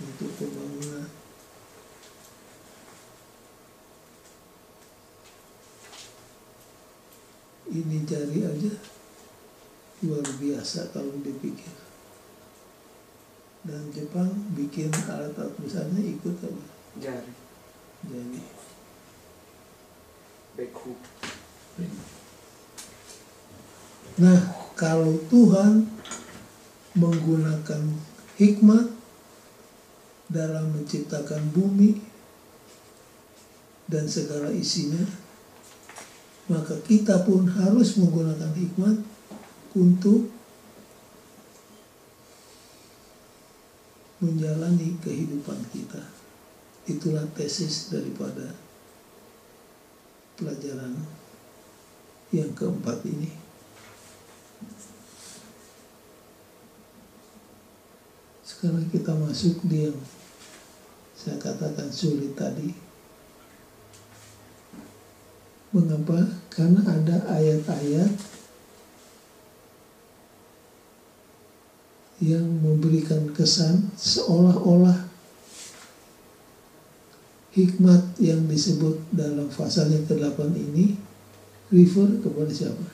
untuk pembangunan. Ini jari aja luar biasa kalau dipikir. Dan Jepang bikin alat-alat besarnya ikut apa? Jari. Jari. Backhook. Nah, kalau Tuhan menggunakan hikmat dalam menciptakan bumi dan segala isinya, maka kita pun harus menggunakan hikmat untuk menjalani kehidupan kita. Itulah tesis daripada pelajaran yang keempat ini. Sekarang kita masuk di yang saya katakan sulit tadi. Mengapa? Karena ada ayat-ayat yang memberikan kesan seolah-olah hikmat yang disebut dalam pasal yang ke-8 ini refer kepada siapa?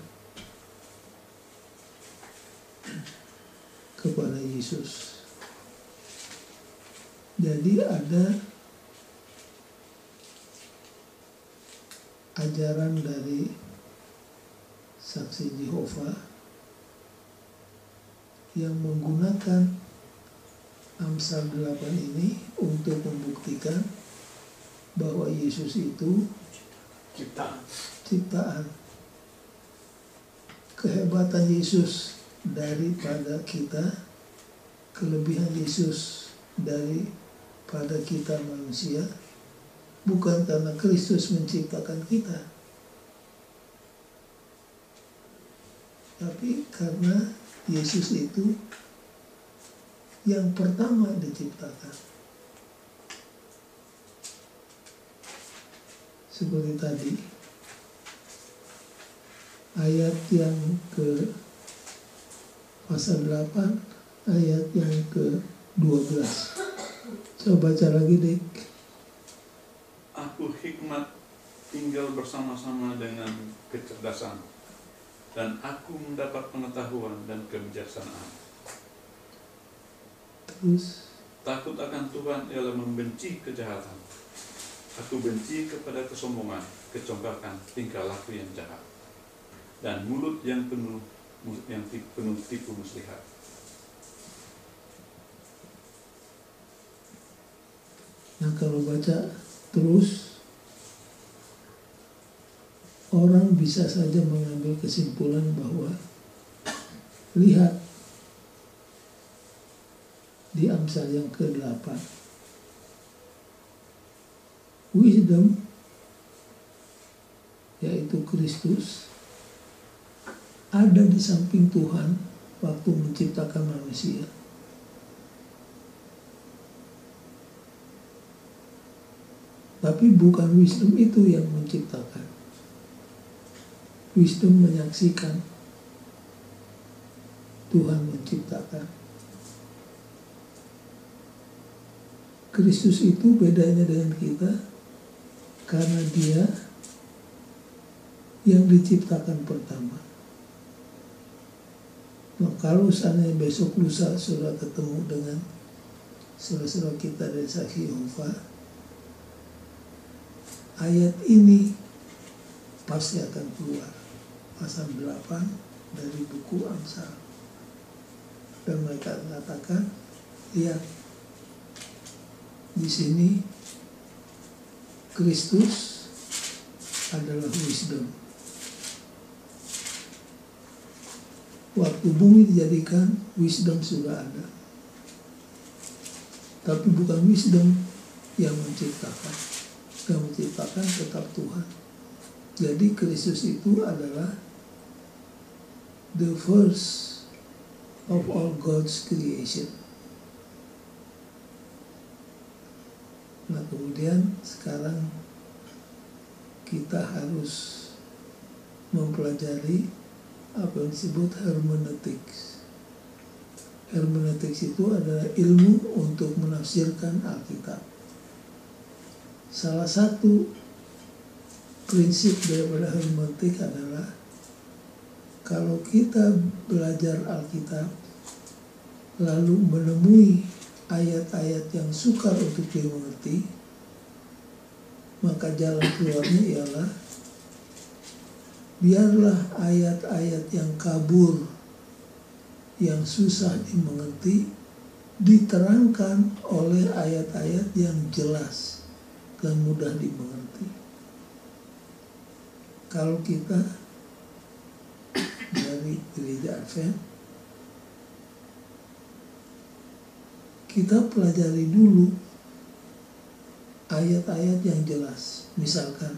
Kepada Yesus. Jadi ada ajaran dari saksi Yehova yang menggunakan Amsal 8 ini untuk membuktikan bahwa Yesus itu ciptaan. Kehebatan Yesus daripada kita, kelebihan Yesus daripada kita manusia, bukan karena Kristus menciptakan kita, tapi karena Yesus itu yang pertama diciptakan. Seperti tadi, ayat yang ke pasal 8, ayat yang ke-12. Coba baca lagi, Dik. Aku hikmat tinggal bersama-sama dengan kecerdasan, dan aku mendapat pengetahuan dan kebijaksanaan. Terus, Takut akan Tuhan ialah membenci kejahatan. Aku benci kepada kesombongan, kecongkakan, tingkah laku yang jahat, dan mulut yang penuh tipu muslihat. nah kalau baca terus, orang bisa saja mengambil kesimpulan bahwa lihat di Amsal yang ke-8, wisdom, yaitu Kristus, ada di samping Tuhan waktu menciptakan manusia. Tapi bukan wisdom itu yang menciptakan. Wisdom menyaksikan Tuhan menciptakan. Kristus itu bedanya dengan kita karena dia yang diciptakan pertama. Nah, kalau seandainya besok lusa sudah ketemu dengan saudara-saudara kita dari saksi Yehova, ayat ini pasti akan keluar, pasal 8 dari buku Amsal. Dan mereka mengatakan, lihat, di sini Kristus adalah wisdom. Waktu bumi dijadikan, wisdom sudah ada. Tapi bukan wisdom yang menciptakan. Yang menciptakan tetap Tuhan. Jadi Kristus itu adalah the first of all God's creation. Nah, kemudian sekarang kita harus mempelajari apa yang disebut hermeneutics. Hermeneutics itu adalah ilmu untuk menafsirkan Alkitab. Salah satu prinsip daripada hermeneutik adalah kalau kita belajar Alkitab lalu menemui ayat-ayat yang sukar untuk dimengerti, maka jalan keluarnya ialah biarlah ayat-ayat yang kabur, yang susah dimengerti, diterangkan oleh ayat-ayat yang jelas dan mudah dimengerti. Kalau kita dari gereja Advent, kita pelajari dulu ayat-ayat yang jelas. Misalkan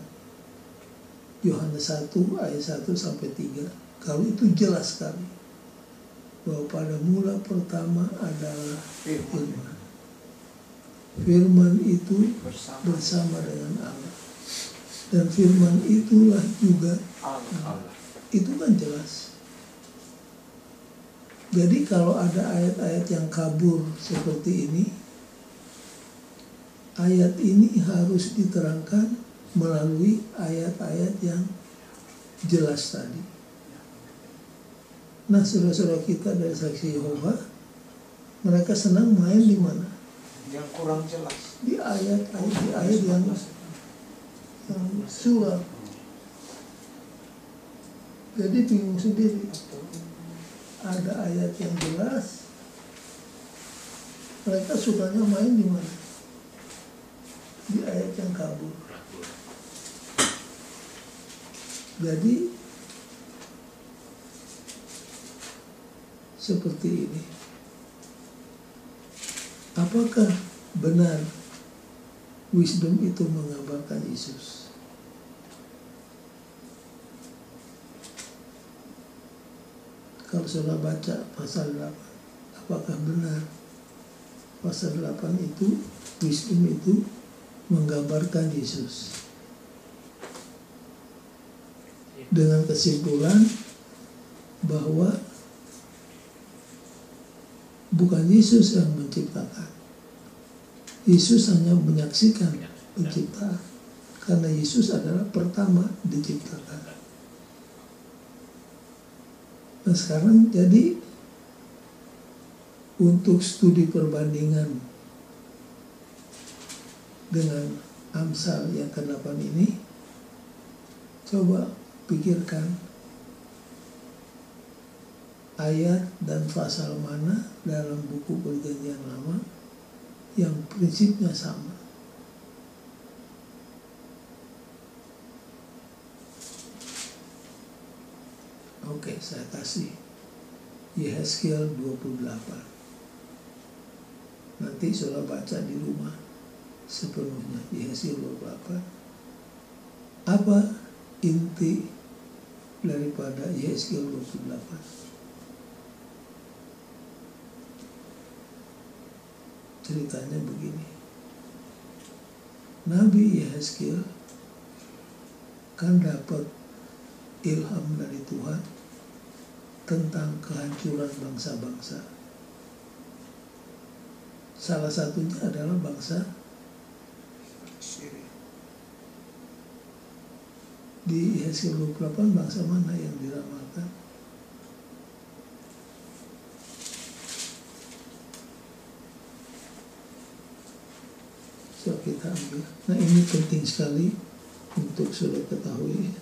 Yohanes 1 ayat 1 sampai 3. Kalau itu jelas sekali bahwa pada mula pertama adalah firman. Firman itu bersama dengan Allah. Dan firman itulah juga Allah. Itu kan jelas. Jadi kalau ada ayat-ayat yang kabur seperti ini, ayat ini harus diterangkan melalui ayat-ayat yang jelas tadi. Nah, saudara-saudara kita dari Saksi Yehova, mereka senang main di mana? Yang kurang jelas. Di ayat yang suram. Jadi bingung sendiri. Ada ayat yang jelas, mereka sukanya main di mana? Di ayat yang kabur. Jadi seperti ini. Apakah benar wisdom itu mengabarkan Yesus? Kalau saudara baca pasal 8, apakah benar pasal 8 itu wisdom itu menggambarkan Yesus? Dengan kesimpulan bahwa bukan Yesus yang menciptakan. Yesus hanya menyaksikan penciptaan. Karena Yesus adalah pertama diciptakan. Nah sekarang jadi untuk studi perbandingan dengan Amsal yang ke-8 ini, coba pikirkan ayat dan pasal mana dalam buku Perjanjian Lama yang prinsipnya sama. Oke, saya kasih Yehezkiel 28. Nanti saudara baca di rumah sepenuhnya Yehezkiel 28. Apa inti daripada Yehezkiel 28? Ceritanya begini. Nabi Yehezkiel kan dapat ilham dari Tuhan tentang kehancuran bangsa-bangsa. Salah satunya adalah bangsa Syria. Di Yehezkiel 28 bangsa mana yang diramalkan? So kita ambil. Nah ini penting sekali untuk saudara ketahui.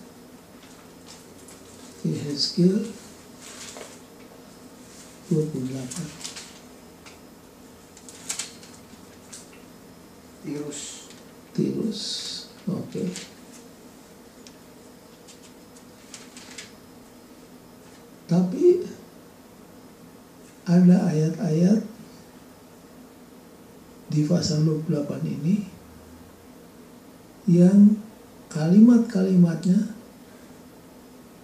Yehezkiel 28. Tirus. Oke. Tapi ada ayat-ayat di pasal 28 ini yang kalimat-kalimatnya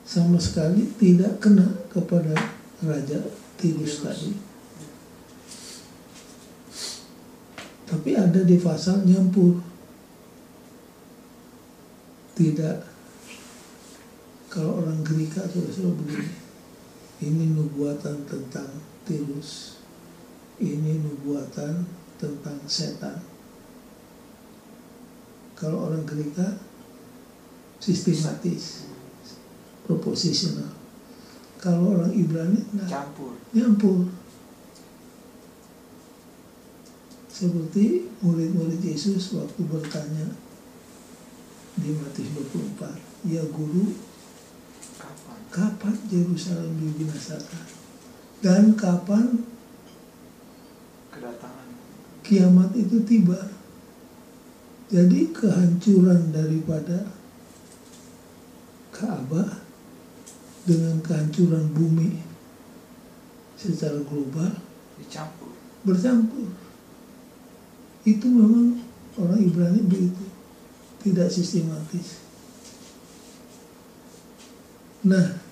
sama sekali tidak kena kepada Raja Tirus tadi. Tapi ada di pasal nyampur. Tidak. Kalau orang Greka sudah begini. Ini nubuatan tentang Tirus. Ini nubuatan tentang setan. Kalau orang Greka sistematis, proposisional. Kalau orang Ibrani nyampur. Seperti murid-murid Yesus waktu bertanya di Matius 24, ya guru, kapan Yerusalem dibinasakan? Dan kapan kedatangan kiamat itu tiba? Jadi kehancuran daripada Ka'bah dengan kehancuran bumi secara global bercampur. Itu memang orang Ibrani begitu, tidak sistematis. Nah,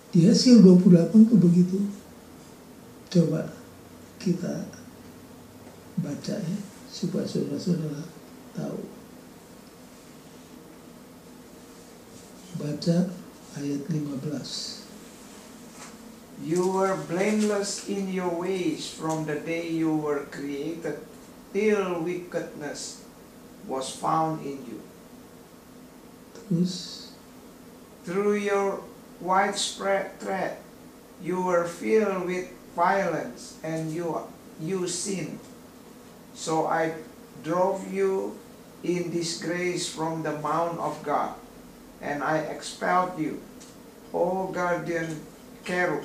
di Yeskiel 28 tuh begitu. Coba kita baca ya, supaya saudara-saudara tahu. Baca ayat 15. You were blameless in your ways from the day you were created till wickedness was found in you. Terus Through your widespread threat, you were filled with violence and you sinned. So I drove you in disgrace from the mount of God, and I expelled you, O guardian cherub,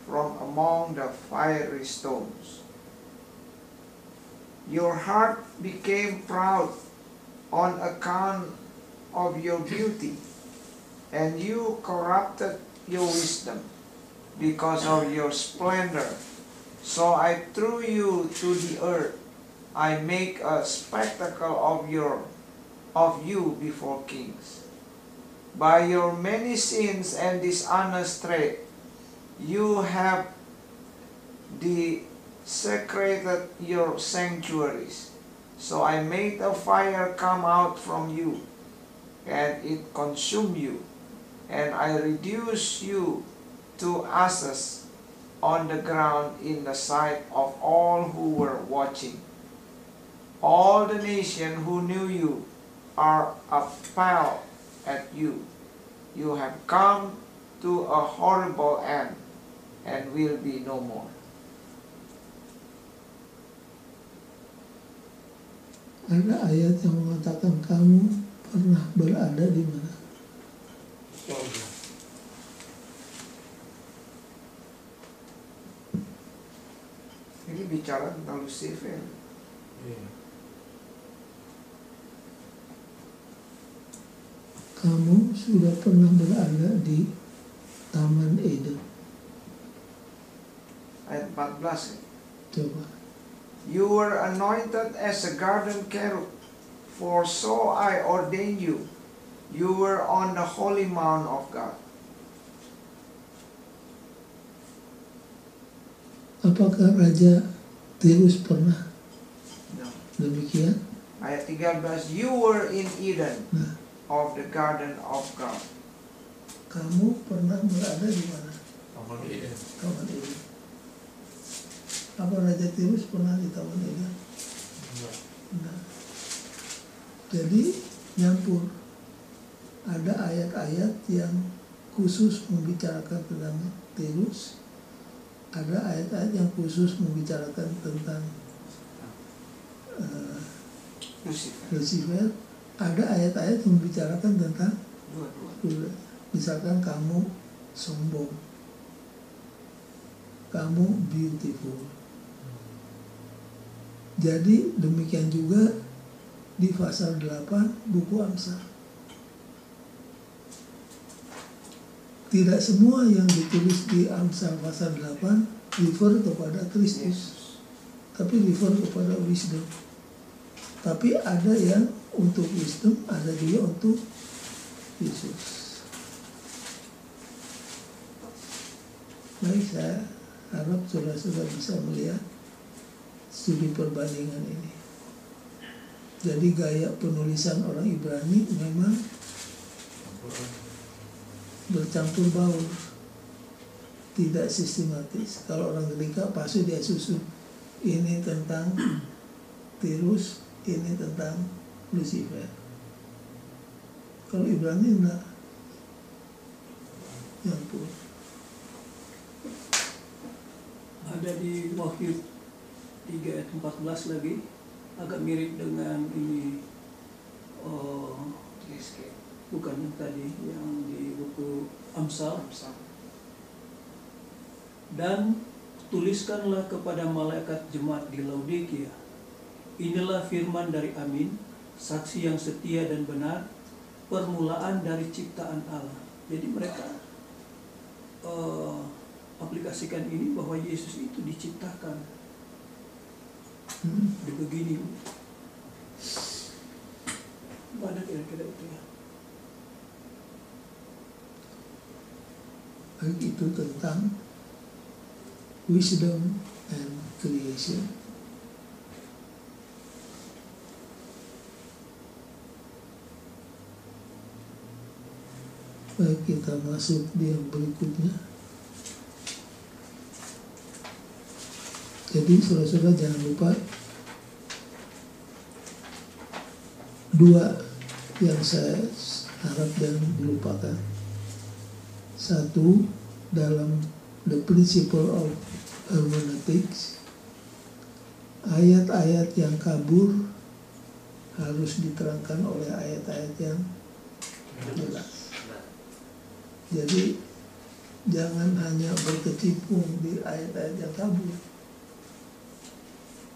from among the fiery stones. Your heart became proud on account of your beauty, and you corrupted your wisdom because of your splendor. So I threw you to the earth. I make a spectacle of you before kings. By your many sins and dishonest trade, you have desecrated your sanctuaries. So I made a fire come out from you, and it consumed you, and I reduced you to ashes on the ground in the sight of all who were watching. All the nations who knew you are appalled at you. You have come to a horrible end and will be no more. ada ayat yang mengatakan kamu pernah berada di mana? Sorga. Ini bicara tentang Lucifer. Iya. Kamu sudah pernah berada di Taman Eden. Ayat 14. Coba. You were anointed as a garden cherub, for so I ordained you. You were on the holy mount of God. Apakah Raja Tirus pernah No. demikian? Ayat 13. You were in Eden Nah, of the garden of God. kamu pernah berada di mana? Taman Eden. Taman Eden. Apa Raja Tirus pernah di Taman Eden? Enggak. Nah, jadi nyampur. Ada ayat-ayat yang khusus membicarakan tentang Tirus. Ada ayat-ayat yang khusus membicarakan tentang Lucifer. Lucifer. Ada ayat-ayat yang membicarakan tentang Dua-dua. misalkan kamu sombong, kamu beautiful. Jadi demikian juga di pasal 8 buku Amsal. Tidak semua yang ditulis di Amsal pasal 8 refer kepada Kristus, tapi refer kepada wisdom. Tapi ada yang untuk wisdom, ada juga untuk Yesus. Baik, saya harap saudara-saudara bisa melihat studi perbandingan ini. Jadi gaya penulisan orang Ibrani memang bercampur baur, tidak sistematis. Kalau orang Greka pasti dia susun ini tentang Tirus, ini tentang Lucifer. Kalau Ibrani enggak, nyampur. Ada di Wahyu 3 ayat 14 lagi, agak mirip dengan ini, bukan yang tadi yang di buku Amsal. Dan tuliskanlah kepada malaikat jemaat di Laodikia, inilah firman dari Amin, saksi yang setia dan benar, permulaan dari ciptaan Allah. Jadi mereka aplikasikan ini bahwa Yesus itu diciptakan. Begini, mana kira-kira itu ya? Baik, itu tentang wisdom and creation. Baik, kita masuk di yang berikutnya. Jadi saudara-saudara jangan lupa dua yang saya harap jangan dilupakan. Satu, dalam the principle of hermeneutics, ayat-ayat yang kabur harus diterangkan oleh ayat-ayat yang jelas. Jadi jangan hanya berkecimpung di ayat-ayat yang kabur,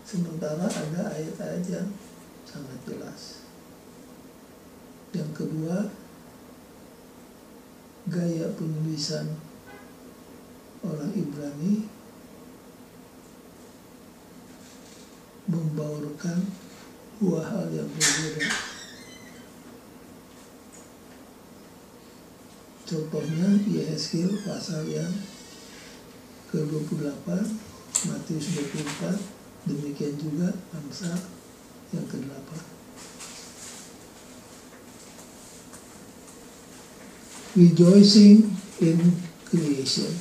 sementara ada ayat-ayat yang sangat jelas. Yang kedua, gaya penulisan orang Ibrani membaurkan dua hal yang berbeda. Contohnya Yehezkiel pasal yang ke-28, Matius 24, demikian juga Amsal yang ke-8. Rejoicing in creation.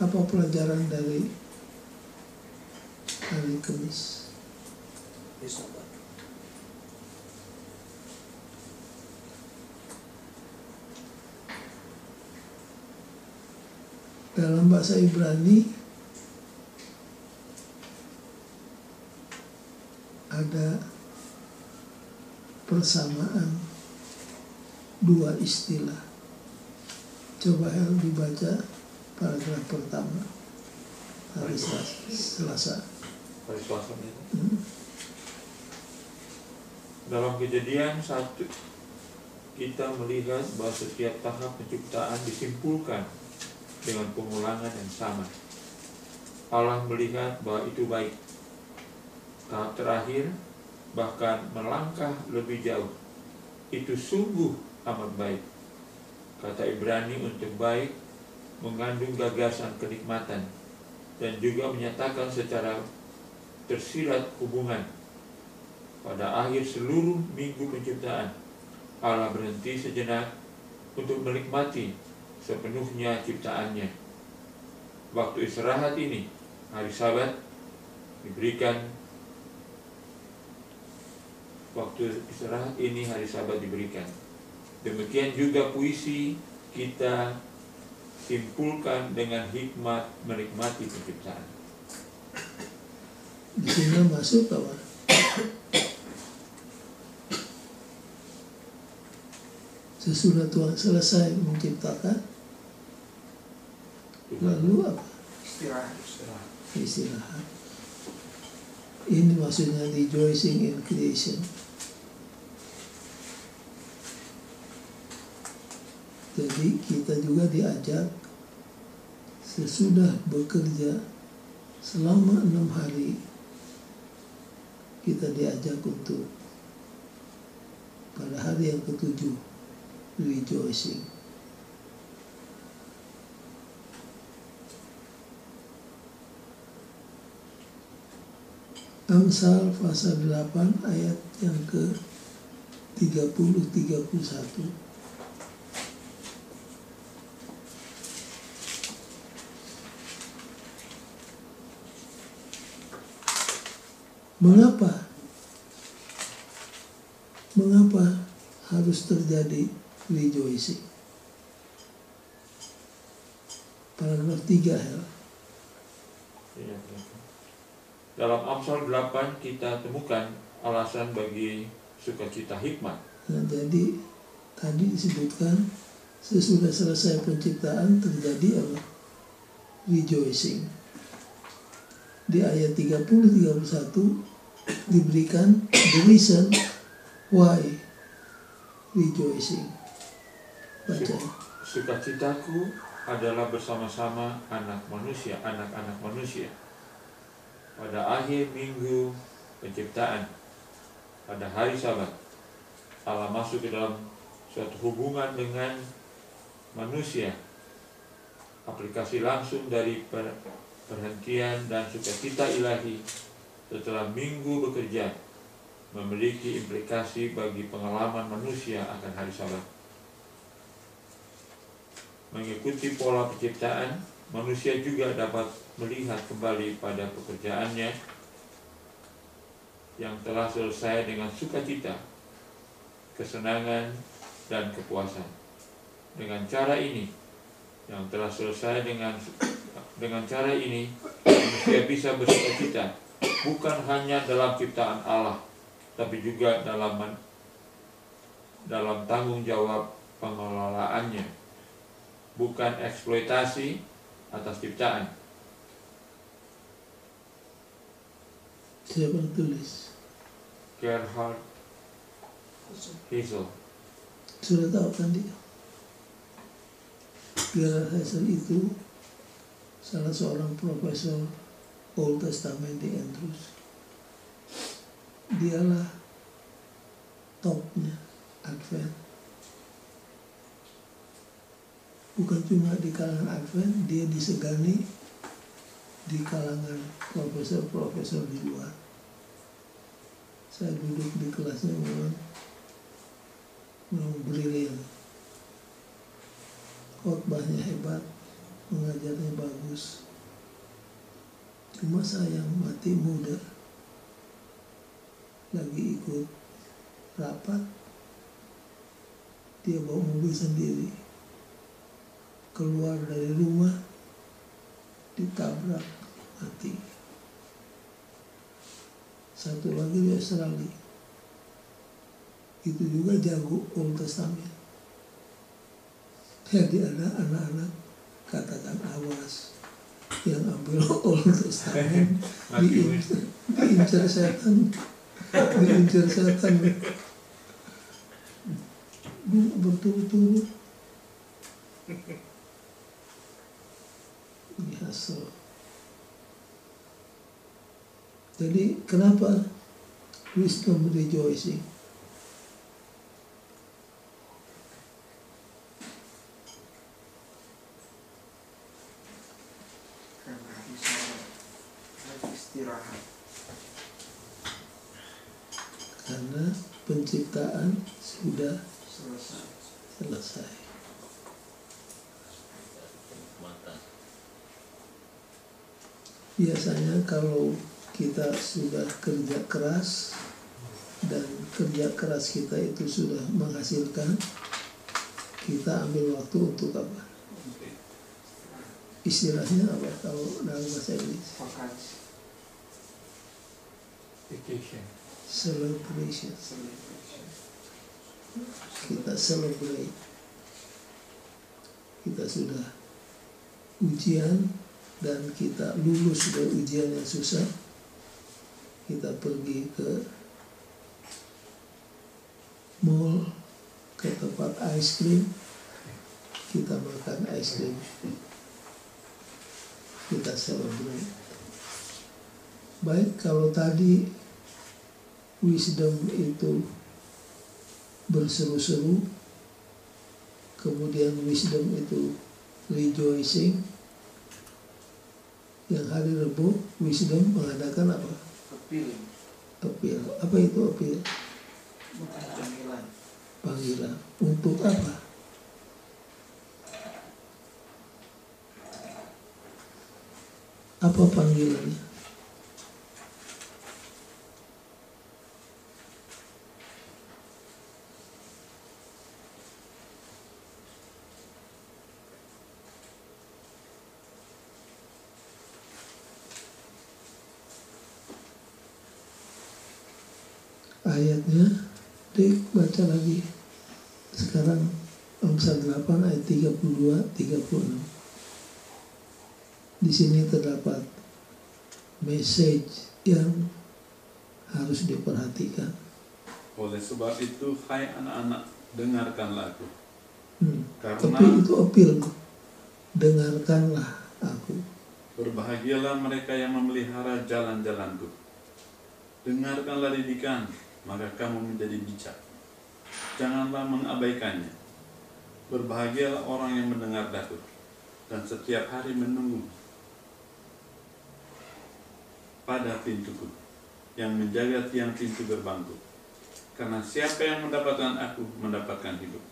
Apa pelajaran dari hari Kamis? Dalam bahasa Ibrani ada persamaan dua istilah. Coba Hel dibaca paragraf pertama hari Selasa. Hari Selasa itu. Dalam Kejadian 1 kita melihat bahwa setiap tahap penciptaan disimpulkan dengan pengulangan yang sama. Allah melihat bahwa itu baik. Tahap terakhir bahkan melangkah lebih jauh. Itu sungguh amat baik. Kata Ibrani untuk baik mengandung gagasan kenikmatan dan juga menyatakan secara tersirat hubungan. Pada akhir seluruh minggu penciptaan, Allah berhenti sejenak untuk menikmati sepenuhnya ciptaannya. Waktu istirahat ini, hari Sabat, diberikan. Waktu istirahat ini, hari Sabat diberikan. Demikian juga puisi kita simpulkan dengan hikmat menikmati penciptaan. Di sini masuk apa? Sesudah Tuhan selesai menciptakan, lalu apa? Istirahat. Ini maksudnya rejoicing in creation. Jadi kita juga diajak sesudah bekerja selama 6 hari, kita diajak untuk pada hari yang ke-7 rejoicing. Amsal pasal 8 ayat yang ke-30-31. Mengapa harus terjadi rejoicing? Paragraf 3 Hel. Dalam Amsal 8 kita temukan alasan bagi sukacita hikmat. Nah, jadi tadi disebutkan sesudah selesai penciptaan terjadi apa? Rejoicing. Di ayat 30-31 diberikan the reason why rejoicing. Baca. Sukacitaku adalah bersama-sama anak-anak manusia. Pada akhir minggu penciptaan, pada hari Sabat, Allah masuk ke dalam suatu hubungan dengan manusia. Aplikasi langsung dari perhentian dan sukacita ilahi setelah minggu bekerja memiliki implikasi bagi pengalaman manusia akan hari Sabat. Mengikuti pola penciptaan, manusia juga dapat melihat kembali pada pekerjaannya yang telah selesai dengan sukacita, kesenangan, dan kepuasan. Dengan cara ini, manusia bisa bersukacita bukan hanya dalam ciptaan Allah, tapi juga dalam tanggung jawab pengelolaannya, bukan eksploitasi atas ciptaan. Siapa yang tulis? Gerhard Hazel. Sudah tahu kan dia? Gerhard Hazel itu salah seorang profesor Old Testament di Andrews. Dialah topnya Advent. Bukan cuma di kalangan Advent, dia disegani di kalangan profesor-profesor di luar. Saya duduk di kelasnya, memang brilian. Khotbahnya hebat, mengajarnya bagus. Cuma sayang mati muda. Lagi ikut rapat, dia bawa mobil sendiri. Keluar dari rumah, ditabrak, mati. Satu lagi di Australia, itu juga jago Old Testament. Jadi ada anak-anak, katakan awas, yang ambil Old Testament, diincar setan. Berturut-turut. Biasa. Jadi kenapa wisdom rejoicing? Karena hari Sabat, hari istirahat. Karena penciptaan sudah selesai. Biasanya kalau kita sudah kerja keras dan kerja keras kita itu sudah menghasilkan, kita ambil waktu untuk apa? Istilahnya apa kalau dalam bahasa Inggris? Vakansi. Vacation. Celebration. Kita celebrate. Kita sudah ujian dan kita lulus dari ujian yang susah. Kita pergi ke mall, ke tempat ice cream, kita makan ice cream, kita celebrate. Baik, kalau tadi wisdom itu berseru-seru, kemudian wisdom itu rejoicing. Yang hari Rabu wisdom mengadakan apa? Appeal. Apa itu appeal? Panggilan. Panggilan. Untuk apa? Apa panggilannya? Ayatnya, Dik, baca lagi. Sekarang Amsal 8 ayat 32-36. Di sini terdapat message yang harus diperhatikan. Oleh sebab itu, hai anak-anak, dengarkanlah aku. Tapi itu appeal. dengarkanlah aku. Berbahagialah mereka yang memelihara jalan-jalanku. Dengarkanlah didikan, maka kamu menjadi bijak. Janganlah mengabaikannya. Berbahagialah orang yang mendengar daku, dan setiap hari menunggu pada pintuku, yang menjaga tiang pintu gerbangku. Karena siapa yang mendapatkan aku, mendapatkan hidup,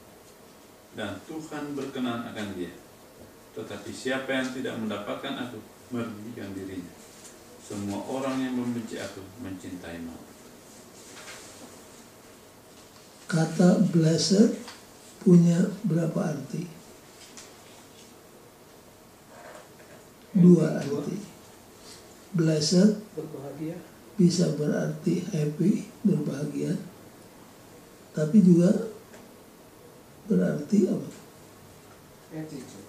dan Tuhan berkenan akan dia. Tetapi siapa yang tidak mendapatkan aku, merugikan dirinya. Semua orang yang membenci aku mencintai maut. Kata blessed punya berapa arti? Dua arti. Blessed Berbahagia. bisa berarti happy, berbahagia, tapi juga berarti apa? Attitude.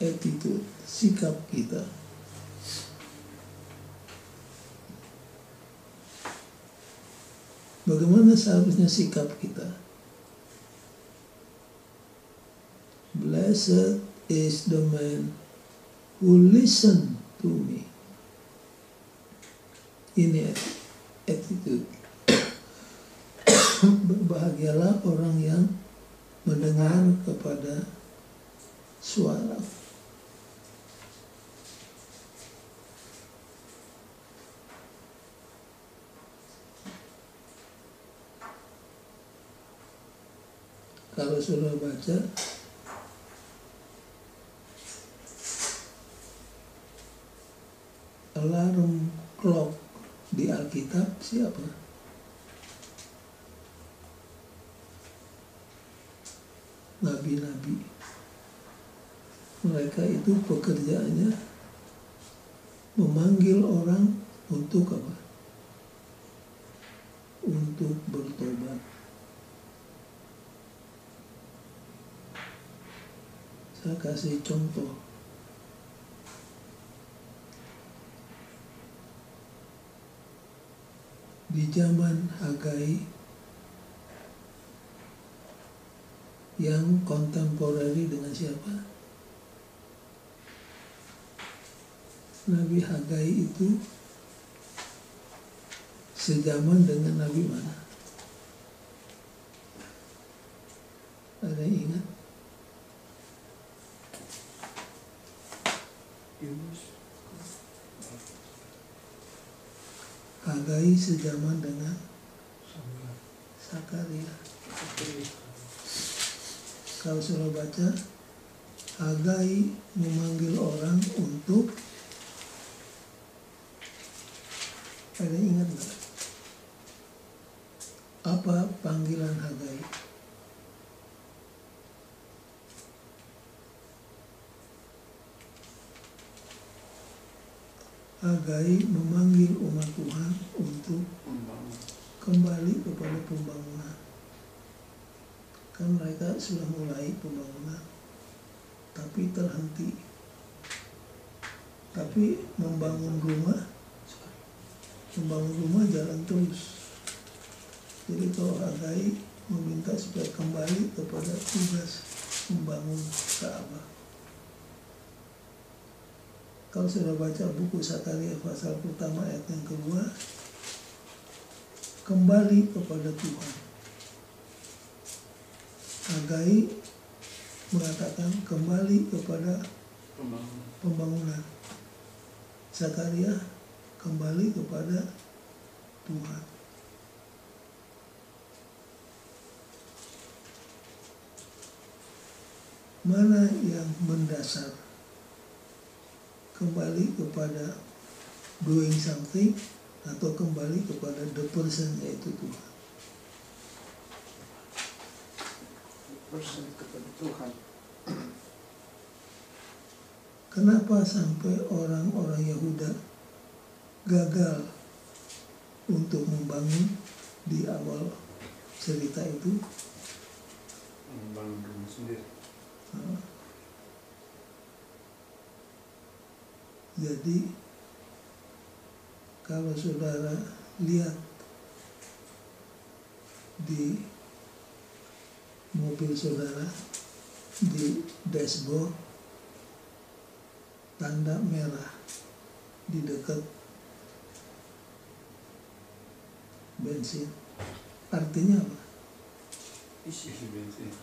Attitude, sikap kita. Bagaimana seharusnya sikap kita? Blessed is the man who listen to me. Ini attitude. Berbahagialah orang yang mendengar kepada suara. Kalau sudah baca alarm clock di Alkitab siapa? Nabi-nabi. Mereka itu pekerjaannya memanggil orang untuk apa? Untuk bertobat. Saya kasih contoh. Di zaman Hagai yang kontemporeri dengan siapa? Nabi Hagai itu sejaman dengan Nabi mana? Ada yang ingat? Hagai sejaman dengan Sakaria. Kalau sudah baca, Hagai memanggil orang untuk, ada yang ingat nggak? Apa panggilan Hagai? Hagai memanggil umat Tuhan untuk kembali kepada pembangunan. Kan mereka sudah mulai pembangunan, tapi terhenti. Tapi membangun rumah jalan terus. Jadi kalau Hagai meminta supaya kembali kepada tugas membangun Ka'bah. Kalau sudah baca buku Sakaria pasal pertama ayat yang kedua, kembali kepada Tuhan. Hagai mengatakan kembali kepada pembangunan. Sakaria kembali kepada Tuhan. Mana yang mendasar? Kembali kepada doing something atau kembali kepada the person, yaitu Tuhan. Person kepada Tuhan. Kenapa sampai orang-orang Yahuda gagal untuk membangun di awal cerita itu? Membangun rumah sendiri. Jadi kalau saudara lihat di mobil saudara, di dashboard tanda merah di dekat bensin. Artinya apa? Isi Isi bensin.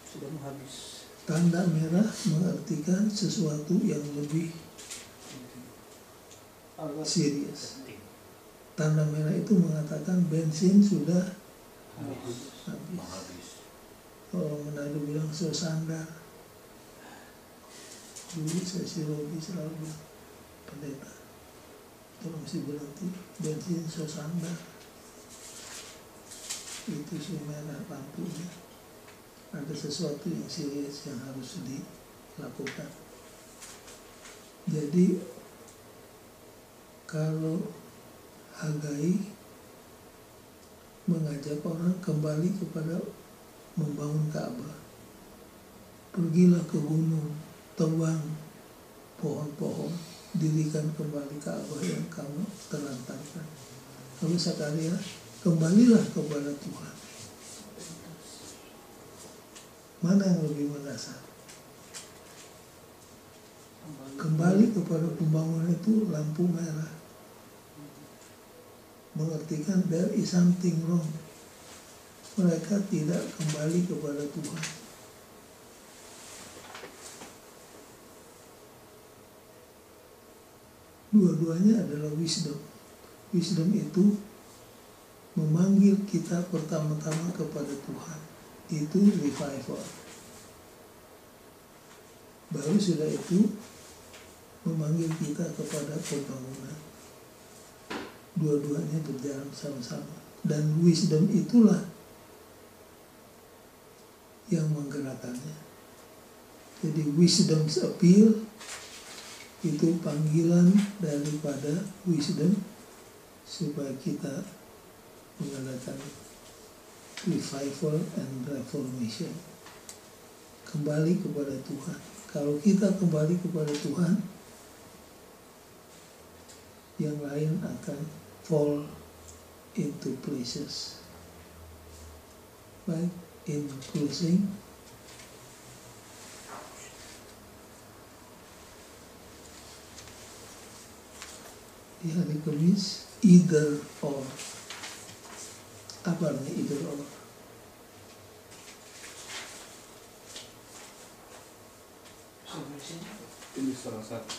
sudah habis. Tanda merah mengartikan sesuatu yang lebih serius. Tanda merah itu mengatakan bensin sudah habis. Kalau Manado bilang sosandar. Dulu saya si Robi selalu bilang, pendeta, tolong si berhenti, bensin sosandar. Itu si merah lampunya. Ada sesuatu yang serius yang harus dilakukan. Jadi kalau Hagai mengajak orang kembali kepada membangun Ka'bah, pergilah ke gunung, tebang pohon-pohon, dirikan kembali Ka'bah yang kamu terlantarkan. Lalu Zakaria, kembalilah kepada Tuhan. Mana yang lebih mendasar? Kembali kepada pembangunan itu lampu merah, mengartikan there is something wrong. Mereka tidak kembali kepada Tuhan. Dua-duanya adalah wisdom. Wisdom itu memanggil kita pertama-tama kepada Tuhan. Itu revival. Baru sudah itu memanggil kita kepada pembangunan. Dua-duanya berjalan sama-sama. Dan wisdom itulah yang menggerakkannya. Jadi wisdom's appeal itu panggilan daripada wisdom supaya kita mengadakan revival and reformation. Kembali kepada Tuhan. Kalau kita kembali kepada Tuhan, yang lain akan fall into places. Baik, in closing, di hari Kamis, either or. Apa artinya either or? Pilih salah satu.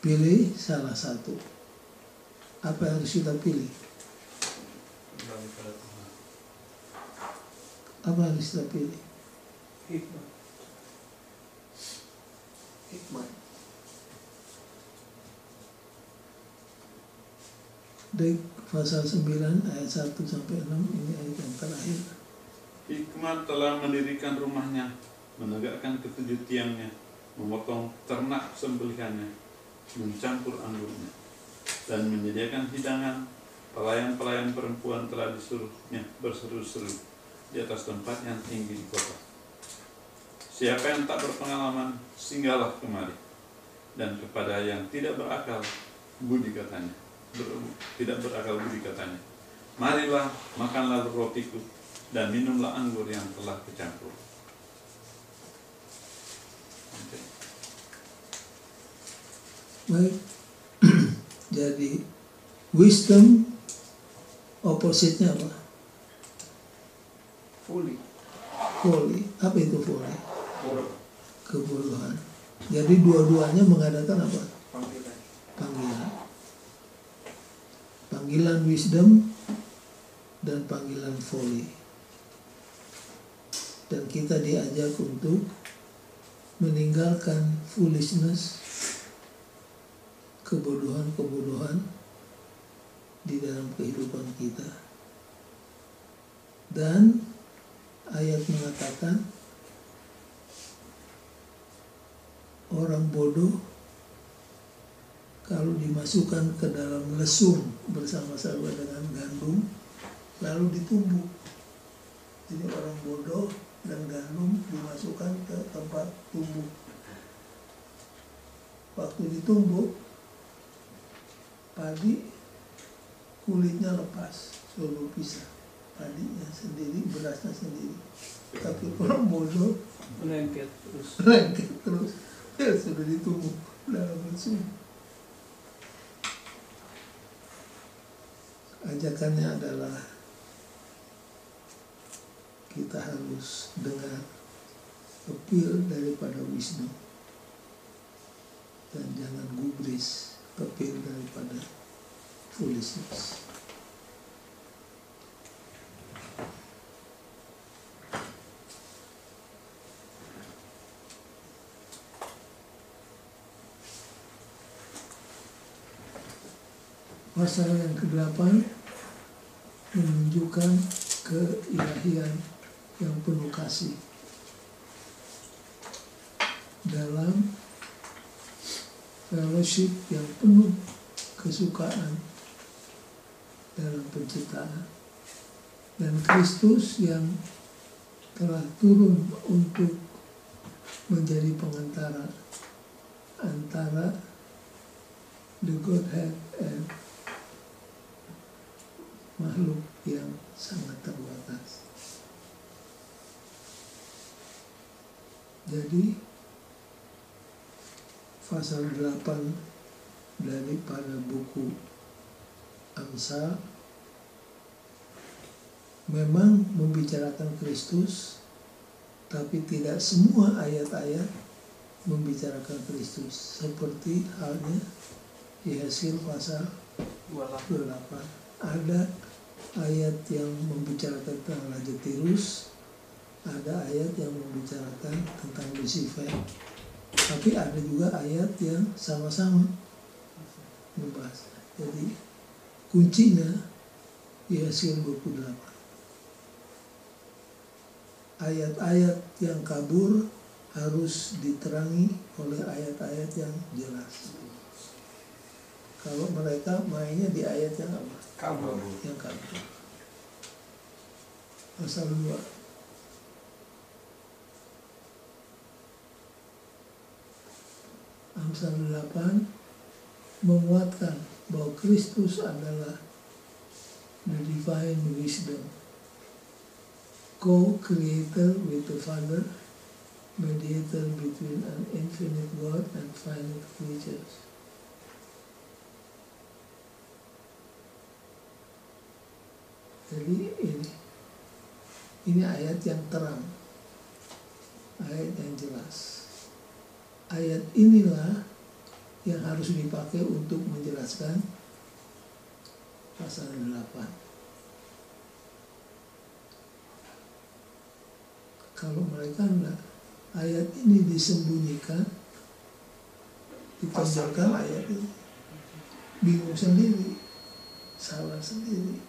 Pilih salah satu. Apa yang harus kita pilih? Kembali pada Tuhan. Apa yang harus kita pilih? Hikmah. Hikmah. Dari pasal 9 ayat 1 sampai 6, ini ayat yang terakhir. Hikmat telah mendirikan rumahnya, menegakkan ketujuh tiangnya, memotong ternak sembelihannya, mencampur anggurnya, dan menyediakan hidangan. Pelayan-pelayan perempuan telah disuruhnya berseru-seru di atas tempat yang tinggi di kota. Siapa yang tak berpengalaman, singgahlah kemari, dan kepada yang tidak berakal budi katanya, tidak berakal budi katanya, marilah makanlah rotiku dan minumlah anggur yang telah kecampur. Baik. Jadi wisdom opposite-nya apa? Fully. Folly. Apa itu folly? Kebodohan. Jadi dua-duanya mengadakan apa? Panggilan. Panggilan. Panggilan wisdom dan panggilan folly. Dan kita diajak untuk meninggalkan foolishness, kebodohan-kebodohan di dalam kehidupan kita. Dan ayat mengatakan orang bodoh kalau dimasukkan ke dalam lesung bersama-sama dengan gandum lalu ditumbuk. Jadi orang bodoh dan gandum dimasukkan ke tempat tumbuk. Waktu ditumbuk, padi kulitnya lepas, suruh pisah. Padinya sendiri, berasnya sendiri. Tapi orang bodoh Lengket terus. lengket terus, ya sudah ditumbuk. dalam musuh. Ajakannya adalah kita harus dengar appeal daripada wisdom dan jangan gubris appeal daripada foolishness. Pasal yang ke-8 menunjukkan keilahian yang penuh kasih dalam fellowship yang penuh kesukaan dalam penciptaan, dan Kristus yang telah turun untuk menjadi pengantara antara the Godhead and makhluk yang sangat terbatas. Jadi pasal 8 daripada buku Amsal memang membicarakan Kristus, tapi tidak semua ayat-ayat membicarakan Kristus, seperti halnya Yesaya pasal 28. Ada ayat yang membicarakan tentang Raja Tirus, ada ayat yang membicarakan tentang Lucifer, tapi ada juga ayat yang sama-sama membahas. Jadi kuncinya Yesaya 28. Ayat-ayat yang kabur harus diterangi oleh ayat-ayat yang jelas. Kalau mereka mainnya di ayat yang apa? Kabur. Yang kabur. Pasal 2. Amsal 8 menguatkan bahwa Kristus adalah the divine wisdom, co-creator with the Father, mediator between an infinite God and finite creatures. Jadi ini ayat yang terang, ayat yang jelas. Ayat inilah yang harus dipakai untuk menjelaskan pasal 8. Kalau mereka enggak, ayat ini disembunyikan, ditonjolkan ayat ini, bingung sendiri, salah sendiri.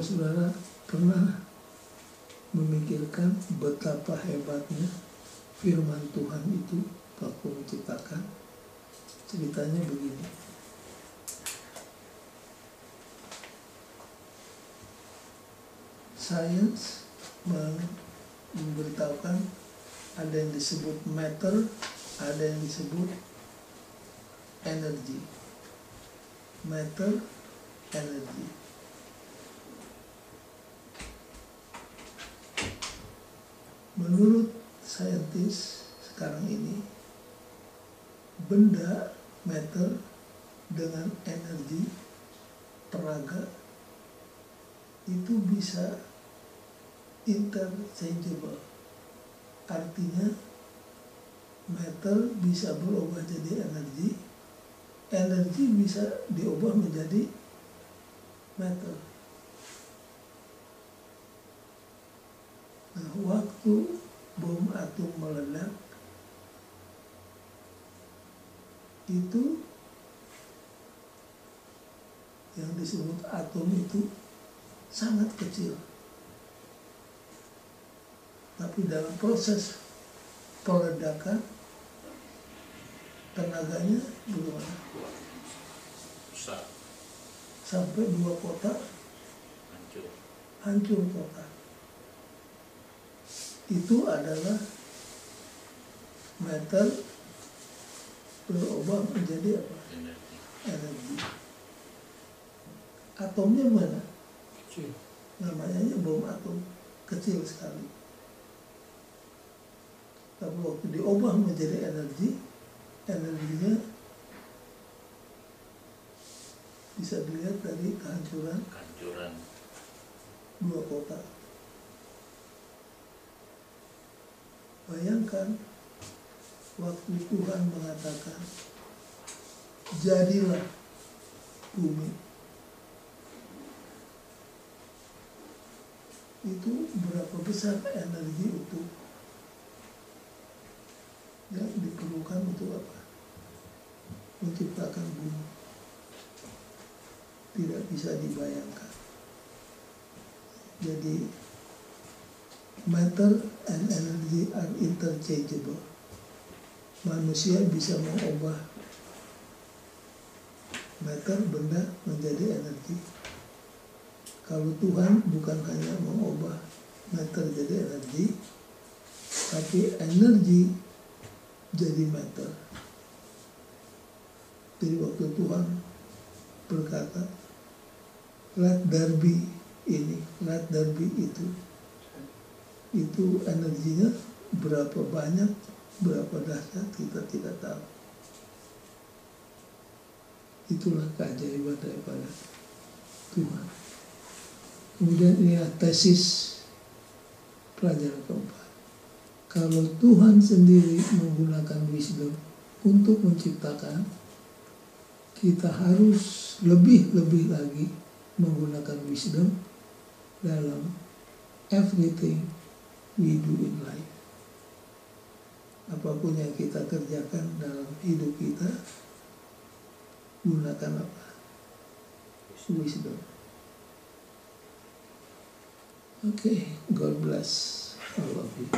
Saudara pernah memikirkan betapa hebatnya firman Tuhan itu waktu menciptakan? Ceritanya begini. Sains memberitahukan ada yang disebut matter, ada yang disebut energy. Matter, energy. Menurut saintis sekarang ini, benda matter dengan energi peraga itu bisa interchangeable. Artinya matter bisa berubah jadi energi, energi bisa diubah menjadi matter. Nah, waktu bom atom meledak, itu yang disebut atom itu sangat kecil. Tapi dalam proses peledakan, tenaganya bagaimana? Besar. Sampai 2 kota hancur total. itu adalah matter berubah menjadi apa? Energi. Atomnya mana? Kecil. Namanya aja bom atom, kecil sekali. Tapi waktu diubah menjadi energi, energinya bisa dilihat dari kehancuran dua kota. Bayangkan waktu Tuhan mengatakan jadilah bumi, itu berapa besar energi untuk yang diperlukan untuk apa? Menciptakan bumi. Tidak bisa dibayangkan. Jadi matter and energy are interchangeable. Manusia bisa mengubah matter, benda, menjadi energi. Kalau Tuhan bukan hanya mengubah matter jadi energi, tapi energi jadi matter. Jadi waktu Tuhan berkata, let there be ini, let there be itu energinya berapa banyak, berapa dahsyat kita tidak tahu. Itulah keajaiban daripada Tuhan. Kemudian ini tesis pelajaran keempat. Kalau Tuhan sendiri menggunakan wisdom untuk menciptakan, kita harus lebih lagi menggunakan wisdom dalam everything we do in life. Apapun yang kita kerjakan dalam hidup kita, gunakan apa? Wisdom. Okay, God bless all of you.